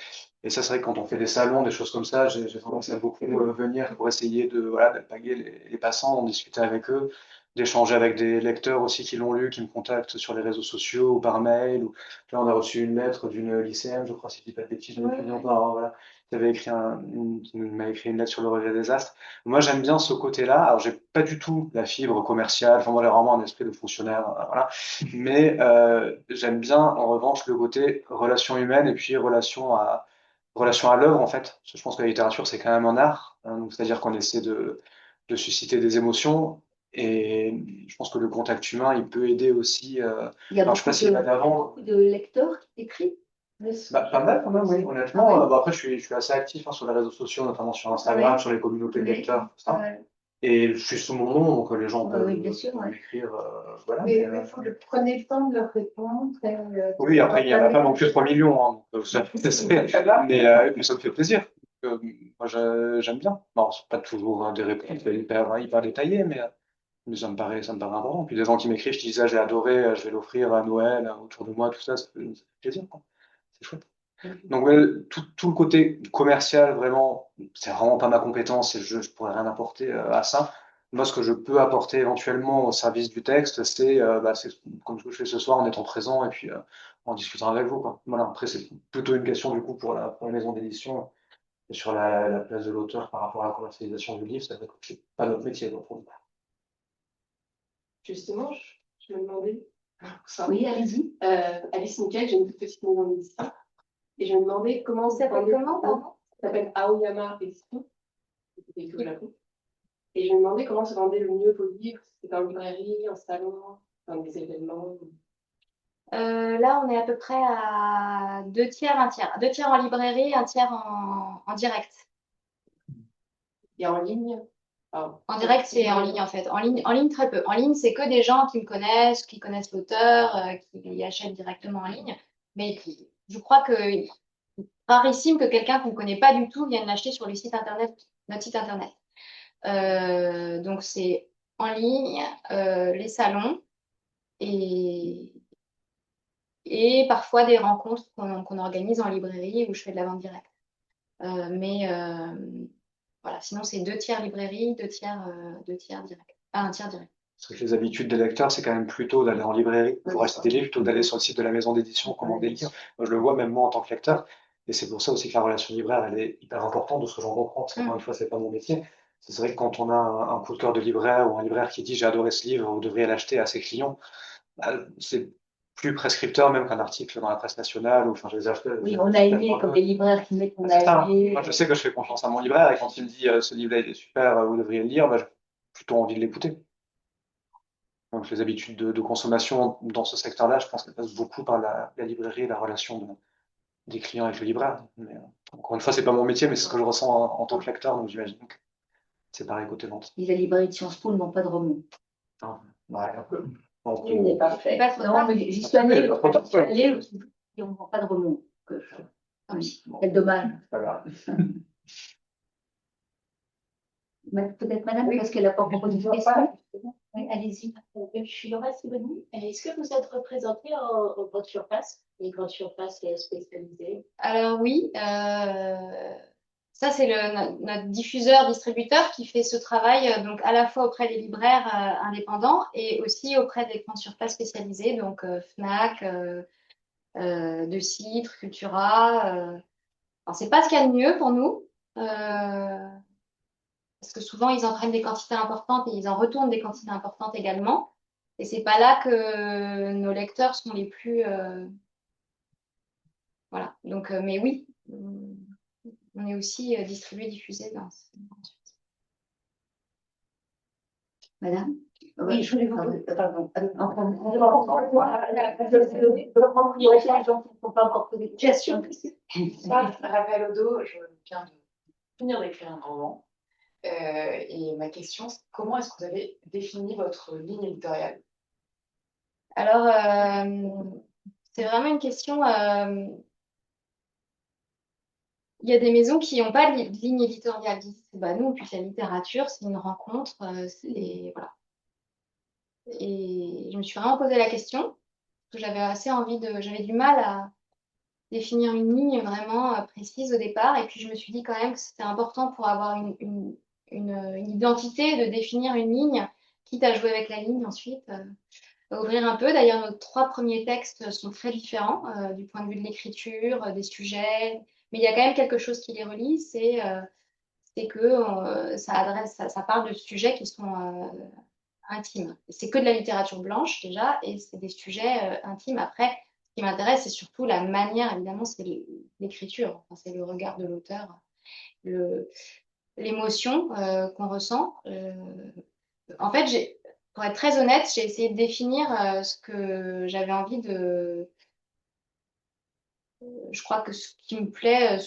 [SPEAKER 1] Et ça, c'est vrai que quand on fait des salons, des choses comme ça, j'ai tendance à beaucoup venir pour essayer voilà, d'alpaguer les passants, d'en discuter avec eux, d'échanger avec des lecteurs aussi qui l'ont lu, qui me contactent sur les réseaux sociaux ou par mail. Ou, là, on a reçu une lettre d'une lycéenne, je crois, si je dis pas de bêtises, d'une étudiante, voilà, qui avait écrit qui m'a écrit une lettre sur le rejet des astres. Moi, j'aime bien ce côté-là. Alors, j'ai pas du tout la fibre commerciale. Enfin, moi, j'ai vraiment un esprit de fonctionnaire, voilà. Mais j'aime bien, en revanche, le côté relation humaine et puis relation à l'œuvre, en fait. Parce que je pense que la littérature, c'est quand même un art. Hein, donc, c'est-à-dire qu'on essaie de susciter des émotions. Et je pense que le contact humain, il peut aider aussi.
[SPEAKER 2] Il y a
[SPEAKER 1] Alors, je sais pas s'il va d'avant.
[SPEAKER 2] beaucoup de lecteurs qui écrivent.
[SPEAKER 1] Pas mal quand même, oui, honnêtement. Bon, après, je suis assez actif hein, sur les réseaux sociaux, notamment sur Instagram, sur les communautés de lecteurs, tout ça. Et je suis sous mon nom, donc les gens peuvent
[SPEAKER 2] bien sûr,
[SPEAKER 1] m'écrire. Voilà,
[SPEAKER 4] Mais il faut que prenez le temps de leur répondre.
[SPEAKER 1] oui, après, il n'y en a pas non plus 3 millions. Hein, donc, mais ça me fait plaisir. Moi, j'aime bien. Bon, c'est pas toujours des réponses hyper détaillées, mais ça me paraît important. Puis des gens qui m'écrivent, qui disent ah, j'ai adoré, je vais l'offrir à Noël, autour de moi, tout ça, ça fait plaisir, quoi. C'est chouette. Donc, ouais, tout le côté commercial, vraiment, c'est vraiment pas ma compétence et je pourrais rien apporter à ça. Moi, ce que je peux apporter éventuellement au service du texte, c'est comme ce que je fais ce soir, en étant présent et puis en discutant avec vous, quoi. Voilà. Après, c'est plutôt une question du coup pour la maison d'édition et sur la place de l'auteur par rapport à la commercialisation du livre, c'est pas notre métier, donc, pour le coup.
[SPEAKER 8] Justement, je me demandais,
[SPEAKER 2] Oui, allez-y.
[SPEAKER 8] Alice Nickel, j'ai une toute petite maison d'édition, et je me demandais comment
[SPEAKER 3] Ça s'appelle comment, pardon?
[SPEAKER 8] Ça s'appelle Aoyama Édition, c'était au Japon. Et je me demandais comment se vendait le mieux vos livres, si c'était en librairie, en salon, dans des événements.
[SPEAKER 3] Là, on est à peu près à 2 tiers, 1 tiers. 2 tiers en librairie, 1 tiers en direct.
[SPEAKER 8] Et en ligne,
[SPEAKER 3] En direct, c'est en ligne en fait. En ligne, très peu. En ligne, c'est que des gens qui me connaissent, qui connaissent l'auteur, qui achètent directement en ligne. Mais je crois que rarissime que quelqu'un qu'on ne connaît pas du tout vienne l'acheter sur le site internet, notre site internet. Donc c'est en ligne, les salons et parfois des rencontres qu'on organise en librairie où je fais de la vente directe. Mais voilà, sinon c'est 2 tiers librairie, 2 tiers direct. Ah, 1 tiers direct.
[SPEAKER 1] Parce que les habitudes des lecteurs, c'est quand même plutôt d'aller en librairie pour acheter des livres plutôt que d'aller sur le site de la maison d'édition commander des livres. Moi, je le vois même moi en tant que lecteur. Et c'est pour ça aussi que la relation libraire, elle est hyper importante de ce que j'en comprends. Parce qu'encore une fois, c'est pas mon métier. C'est vrai que quand on a un coup de cœur de libraire ou un libraire qui dit j'ai adoré ce livre, vous devriez l'acheter à ses clients, bah, c'est plus prescripteur même qu'un article dans la presse nationale. Ou, enfin, je les acheté.
[SPEAKER 2] Oui, on a aimé, comme les libraires qui mettent on a aimé.
[SPEAKER 1] Moi, je sais que je fais confiance à mon libraire et quand il me dit ce livre-là, il est super, vous devriez le lire, bah, j'ai plutôt envie de l'écouter. Donc, les habitudes de consommation dans ce secteur-là, je pense qu'elles passent beaucoup par la librairie et la relation des clients avec le libraire. Mais, encore une fois, c'est pas mon métier, mais c'est ce que je ressens en tant que lecteur, donc j'imagine que c'est pareil côté vente.
[SPEAKER 2] Et la librairie de Sciences Po ne vend pas de romans.
[SPEAKER 1] Ah, ouais, un peu.
[SPEAKER 4] Il n'est pas fait.
[SPEAKER 2] Non, mais j'y suis allée, et on ne vend pas de romans. Quel dommage.
[SPEAKER 1] Pas grave.
[SPEAKER 2] Peut-être madame, parce qu'elle a pas proposé de question. Oui, allez-y.
[SPEAKER 9] Je suis Laura Siboni. Est-ce que vous êtes représentée en grande surface, une grande surface spécialisée?
[SPEAKER 3] Alors oui, ça c'est notre diffuseur-distributeur qui fait ce travail donc à la fois auprès des libraires indépendants et aussi auprès des grandes surfaces spécialisées, donc Fnac, De Cidre, Cultura. Alors c'est pas ce qu'il y a de mieux pour nous. Parce que souvent, ils en prennent des quantités importantes et ils en retournent des quantités importantes également. Et c'est pas là que nos lecteurs sont les plus... Voilà. Donc, mais oui, on est aussi distribué, diffusé dans ce...
[SPEAKER 2] Madame?
[SPEAKER 4] Oui, je voulais vous poser. Pardon.
[SPEAKER 2] Les gens qui ne sont pas encore posés de questions.
[SPEAKER 10] Raphaël Odo, je viens de finir d'écrire un roman. Et ma question, c'est comment est-ce que vous avez défini votre ligne éditoriale?
[SPEAKER 3] Alors, c'est vraiment une question. Il y a des maisons qui n'ont pas de ligne éditoriale. Ils disent, bah, nous, on publie la littérature, c'est une rencontre, voilà. Et je me suis vraiment posé la question, parce que j'avais du mal à définir une ligne vraiment précise au départ. Et puis, je me suis dit quand même que c'était important pour avoir une identité de définir une ligne, quitte à jouer avec la ligne ensuite. Ouvrir un peu. D'ailleurs, nos 3 premiers textes sont très différents du point de vue de l'écriture, des sujets, mais il y a quand même quelque chose qui les relie, c'est que ça parle de sujets qui sont intimes. C'est que de la littérature blanche déjà, et c'est des sujets intimes. Après, ce qui m'intéresse, c'est surtout la manière, évidemment, c'est l'écriture, enfin, c'est le regard de l'auteur, l'émotion qu'on ressent. En fait, pour être très honnête, j'ai essayé de définir ce que j'avais envie de. Je crois que ce qui me plaît,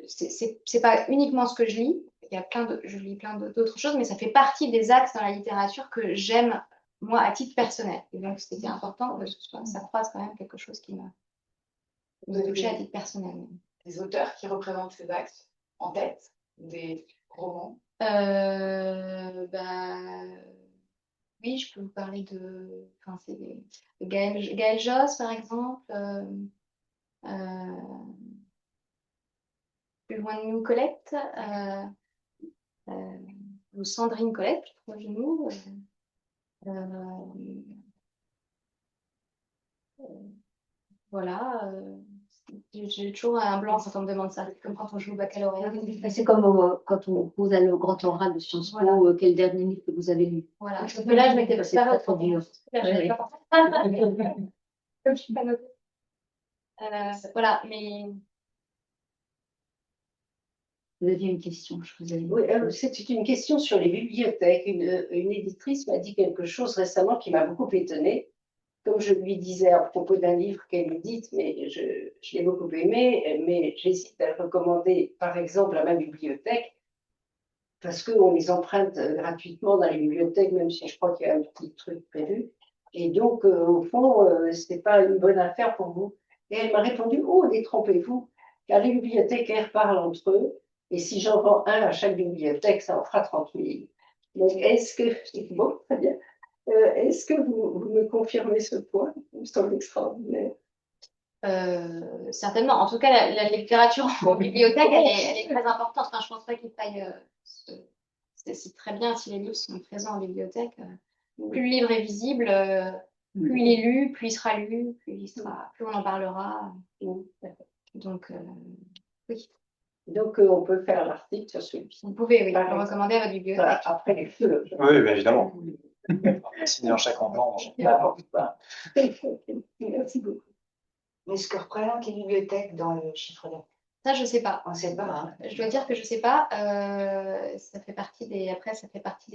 [SPEAKER 3] c'est pas uniquement ce que je lis. Je lis plein d'autres choses, mais ça fait partie des axes dans la littérature que j'aime, moi, à titre personnel. Et donc, c'était important que ça croise quand même quelque chose qui me touchait à titre personnel.
[SPEAKER 10] Des auteurs qui représentent ces axes en tête, des romans?
[SPEAKER 3] Oui, je peux vous parler de Gaël Josse, par exemple. Plus loin de nous, Colette. Ou Sandrine Colette, plus proche de nous. Voilà. J'ai toujours un blanc quand on me demande ça. C'est comme quand on joue au baccalauréat.
[SPEAKER 2] C'est comme quand on pose le grand oral de Sciences Po,
[SPEAKER 3] Voilà.
[SPEAKER 2] quel dernier livre que vous avez lu.
[SPEAKER 3] Voilà. Mais là, je m'étais pas
[SPEAKER 2] trop dur.
[SPEAKER 3] Comme je suis pas notée. Voilà, mais.
[SPEAKER 2] Vous aviez une question, je vous avais dit.
[SPEAKER 4] Oui, c'était une question sur les bibliothèques. Une éditrice m'a dit quelque chose récemment qui m'a beaucoup étonnée. Comme je lui disais à propos d'un livre qu'elle édite, mais je l'ai beaucoup aimé, mais j'hésite à le recommander, par exemple, à ma bibliothèque, parce qu'on les emprunte gratuitement dans les bibliothèques, même si je crois qu'il y a un petit truc prévu. Et donc, au fond, ce n'est pas une bonne affaire pour vous. Et elle m'a répondu, oh, détrompez-vous, car les bibliothécaires parlent entre eux, et si j'en vends un à chaque bibliothèque, ça en fera 30 000. Donc, est-ce que... Bon, très bien. Est-ce que vous me confirmez ce point? Il me semble extraordinaire.
[SPEAKER 3] Certainement. En tout cas, la littérature en bibliothèque, elle est très importante. Enfin, je pense pas qu'il faille. C'est très bien si les livres sont présents en bibliothèque. Plus le livre est visible, plus il est lu, plus il sera lu, plus on en parlera. Donc, oui.
[SPEAKER 4] Donc, on peut faire l'article sur celui-ci.
[SPEAKER 3] Vous pouvez, oui, le recommander à votre bibliothèque.
[SPEAKER 4] Voilà, après les feux.
[SPEAKER 1] Oui, bien évidemment. Signé en chaque endroit.
[SPEAKER 4] Merci beaucoup.
[SPEAKER 10] Mais ce que représentent les bibliothèques dans le chiffre d'affaires?
[SPEAKER 3] Ça, je sais pas.
[SPEAKER 10] On ne sait pas. Hein.
[SPEAKER 3] Je dois dire que je sais pas. Ça fait partie des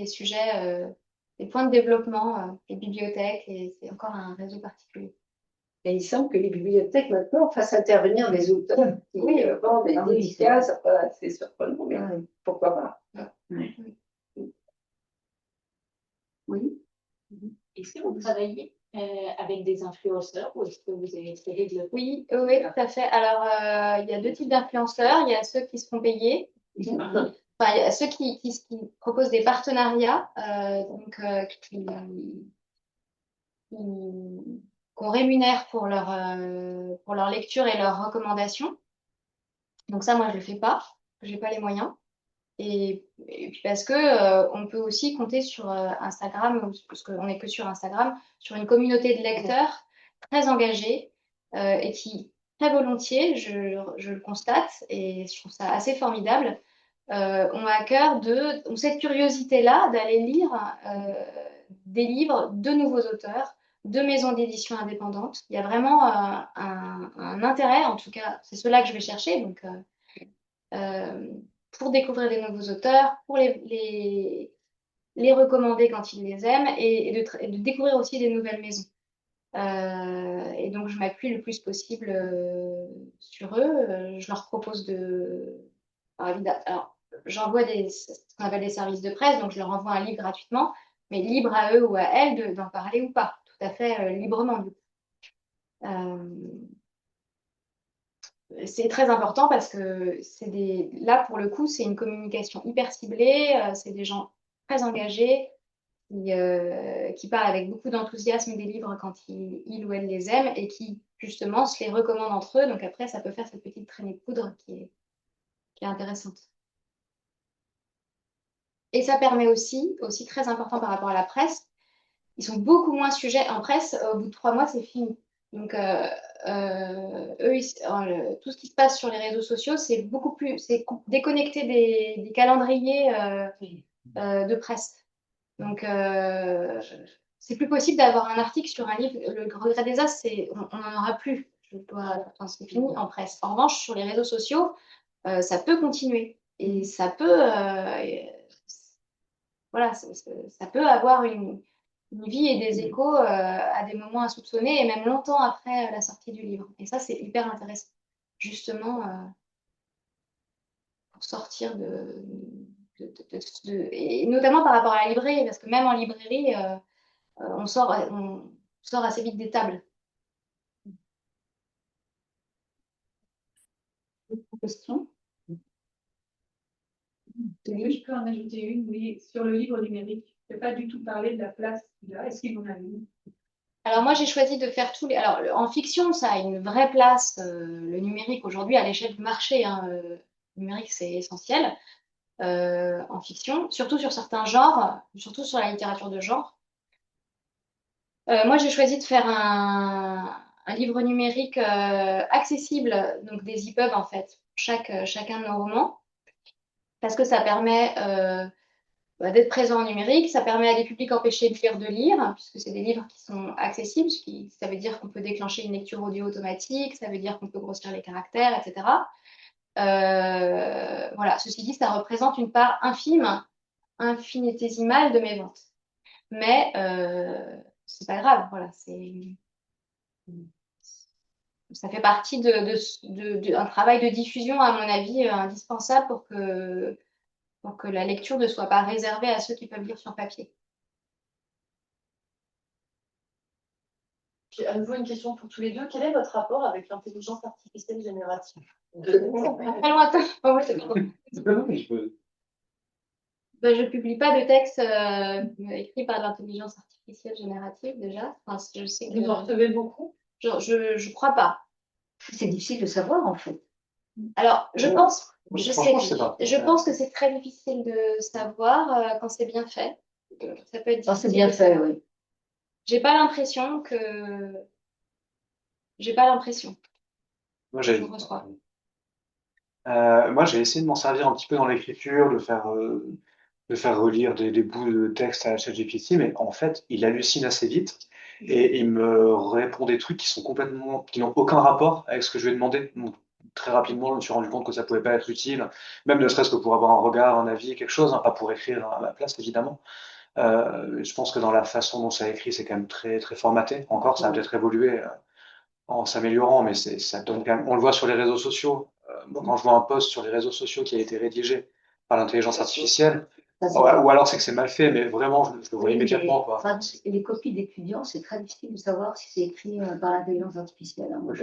[SPEAKER 3] sujets, des points de développement, des bibliothèques, et c'est encore un réseau particulier.
[SPEAKER 4] Et il semble que les bibliothèques maintenant fassent intervenir des auteurs qui vendent des dédicaces. C'est surprenant, mais pourquoi pas.
[SPEAKER 2] Oui.
[SPEAKER 9] Est-ce que vous travaillez avec des influenceurs ou est-ce que vous avez essayé de le...
[SPEAKER 3] Oui, tout à fait. Alors, il y a 2 types d'influenceurs. Il y a ceux qui se font payer. Enfin, il y a ceux qui proposent des partenariats, qu'on rémunère pour leur lecture et leurs recommandations. Donc ça, moi, je le fais pas. J'ai pas les moyens. Et puis parce que on peut aussi compter sur Instagram, parce qu'on n'est que sur Instagram, sur une communauté de lecteurs très engagés et qui, très volontiers, je le constate, et je trouve ça assez formidable, ont à cœur ont cette curiosité-là d'aller lire des livres de nouveaux auteurs, de maisons d'édition indépendantes. Il y a vraiment un intérêt, en tout cas, c'est cela que je vais chercher. Donc, pour découvrir des nouveaux auteurs, pour les les recommander quand ils les aiment et de découvrir aussi des nouvelles maisons. Et donc, je m'appuie le plus possible sur eux. Je leur propose de. Alors, j'envoie ce qu'on appelle des services de presse, donc je leur envoie un livre gratuitement, mais libre à eux ou à elles d'en parler ou pas, tout à fait librement. Du coup. C'est très important parce que là, pour le coup, c'est une communication hyper ciblée, c'est des gens très engagés qui parlent avec beaucoup d'enthousiasme des livres quand ils ou elles les aiment et qui, justement, se les recommandent entre eux. Donc après, ça peut faire cette petite traînée de poudre qui est intéressante. Et ça permet aussi très important par rapport à la presse, ils sont beaucoup moins sujets en presse. Au bout de 3 mois, c'est fini. Donc, eux, tout ce qui se passe sur les réseaux sociaux, c'est déconnecté des calendriers de presse. Donc, c'est plus possible d'avoir un article sur un livre. Le regret des As, on n'en aura plus. C'est fini en presse. En revanche, sur les réseaux sociaux, ça peut continuer. Et ça peut, voilà, ça peut avoir une vie et des échos à des moments insoupçonnés et même longtemps après la sortie du livre. Et ça, c'est hyper intéressant, justement, pour sortir et notamment par rapport à la librairie, parce que même en librairie, on sort assez vite des tables.
[SPEAKER 2] Question?
[SPEAKER 6] Oui, je peux en ajouter une, oui, sur le livre numérique. Je ne vais pas du tout parler de la place qu'il a. Est-ce qu'il en a une?
[SPEAKER 3] Alors moi, j'ai choisi de faire tous les. Alors en fiction, ça a une vraie place, le numérique aujourd'hui à l'échelle du marché. Hein, le numérique, c'est essentiel en fiction, surtout sur certains genres, surtout sur la littérature de genre. Moi, j'ai choisi de faire un livre numérique accessible, donc des EPUB en fait, chacun de nos romans, parce que ça permet d'être présent en numérique, ça permet à des publics empêchés de lire, puisque c'est des livres qui sont accessibles, ça veut dire qu'on peut déclencher une lecture audio automatique, ça veut dire qu'on peut grossir les caractères, etc. Voilà, ceci dit, ça représente une part infinitésimale de mes ventes. Mais c'est pas grave, voilà, ça fait partie d'un travail de diffusion, à mon avis, indispensable pour que la lecture ne soit pas réservée à ceux qui peuvent lire sur papier.
[SPEAKER 5] J'ai à nouveau une question pour tous les deux. Quel est votre rapport avec l'intelligence artificielle générative?
[SPEAKER 3] Très lointain. Oh, ouais, c'est bon. Ben, je publie pas de texte écrit par l'intelligence artificielle générative déjà. Enfin, je sais que
[SPEAKER 5] Vous en recevez beaucoup?
[SPEAKER 3] je crois pas.
[SPEAKER 2] C'est difficile de savoir, en fait.
[SPEAKER 3] Alors, je pense que c'est très difficile de savoir quand c'est bien fait. Ça peut être
[SPEAKER 2] Ça, c'est
[SPEAKER 3] difficile
[SPEAKER 2] bien
[SPEAKER 3] de
[SPEAKER 2] fait,
[SPEAKER 3] savoir.
[SPEAKER 2] oui.
[SPEAKER 3] J'ai pas l'impression que. J'ai pas l'impression.
[SPEAKER 1] Moi,
[SPEAKER 3] Je reçois.
[SPEAKER 1] moi, j'ai essayé de m'en servir un petit peu dans l'écriture, de faire relire des bouts de texte à ChatGPT, mais en fait, il hallucine assez vite et il me répond des trucs qui n'ont aucun rapport avec ce que je lui ai demandé. Donc, très rapidement, je me suis rendu compte que ça pouvait pas être utile, même ne serait-ce que pour avoir un regard, un avis, quelque chose, hein, pas pour écrire à ma place, évidemment. Je pense que dans la façon dont ça écrit, c'est quand même très, très formaté. Encore, ça a peut-être évolué en s'améliorant, mais ça donne quand même. On le voit sur les réseaux sociaux. Moi, quand je vois un post sur les réseaux sociaux qui a été rédigé par l'intelligence artificielle, ou alors c'est que c'est mal fait, mais vraiment, je le vois immédiatement, quoi.
[SPEAKER 2] Enfin, les copies d'étudiants, c'est très difficile de savoir si c'est écrit par l'intelligence artificielle. Hein. Moi,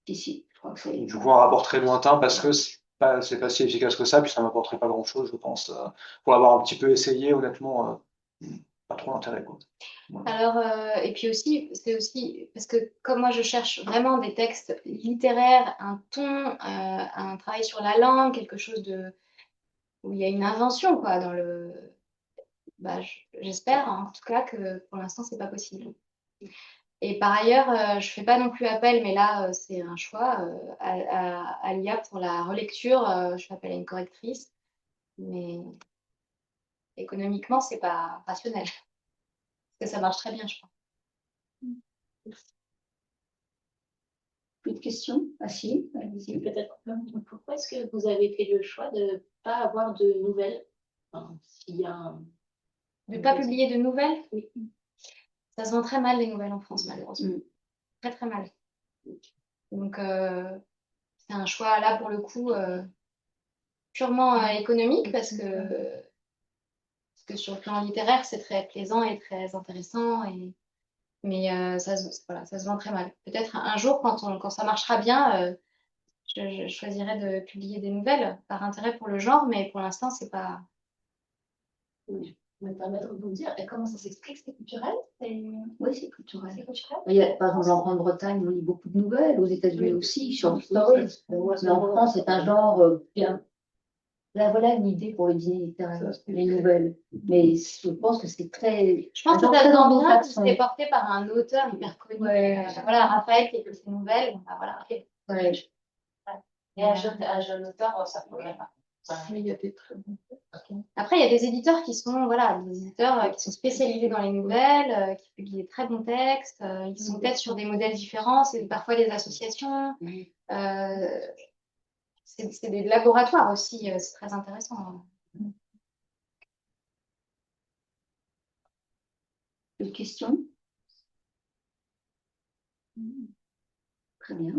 [SPEAKER 2] si, je crois que c'est.
[SPEAKER 1] Du coup, un rapport très lointain parce que c'est pas si efficace que ça, puis ça m'apporterait pas grand-chose, je pense. Pour l'avoir un petit peu essayé, honnêtement, pas trop d'intérêt, quoi. Voilà.
[SPEAKER 3] Alors, et puis aussi, c'est aussi parce que comme moi je cherche vraiment des textes littéraires, un ton, un travail sur la langue, quelque chose où il y a une invention, quoi, dans le. Bah, j'espère en tout cas que pour l'instant c'est pas possible. Et par ailleurs, je fais pas non plus appel, mais là c'est un choix à l'IA pour la relecture. Je fais appel à une correctrice, mais économiquement c'est pas rationnel. Parce que ça marche très bien, je crois.
[SPEAKER 2] Plus de questions? Ah si, allez-y.
[SPEAKER 9] Peut-être. Pourquoi est-ce que vous avez fait le choix de ne pas avoir de nouvelles? Enfin, s'il y a
[SPEAKER 3] De ne pas publier de nouvelles? Oui. Ça se vend très mal, les nouvelles en France, malheureusement. Très, très mal. Donc, c'est un choix, là, pour le coup, purement économique, parce que sur le plan littéraire, c'est très plaisant et très intéressant. Mais voilà, ça se vend très mal. Peut-être un jour, quand ça marchera bien, je choisirais de publier des nouvelles par intérêt pour le genre, mais pour l'instant, c'est pas.
[SPEAKER 9] Me permettre de vous dire, et comment ça s'explique? C'est culturel?
[SPEAKER 2] Oui, c'est culturel.
[SPEAKER 9] C'est culturel?
[SPEAKER 2] Par exemple, en Grande-Bretagne, on lit beaucoup de nouvelles, aux États-Unis aussi, short stories. Mais en France, c'est un genre bien. Là, voilà une idée pour le dîner littéraire, les nouvelles. Mais je pense que c'est très.
[SPEAKER 3] Je pense que ça se vend bien si c'est porté par un auteur hyper connu.
[SPEAKER 2] Ouais.
[SPEAKER 3] Voilà, Raphaël qui écrit ses nouvelles. Bon, bah, voilà.
[SPEAKER 2] Ouais.
[SPEAKER 9] Et un jeune auteur, ça pourrait pas.
[SPEAKER 2] Il y a des très bons.
[SPEAKER 3] Après, il y a des éditeurs qui sont, voilà, des éditeurs qui sont spécialisés dans les nouvelles, qui publient des très bons textes. Ils sont peut-être sur des modèles différents, c'est parfois des associations. C'est des laboratoires aussi, c'est très intéressant.
[SPEAKER 2] Une question? Très bien.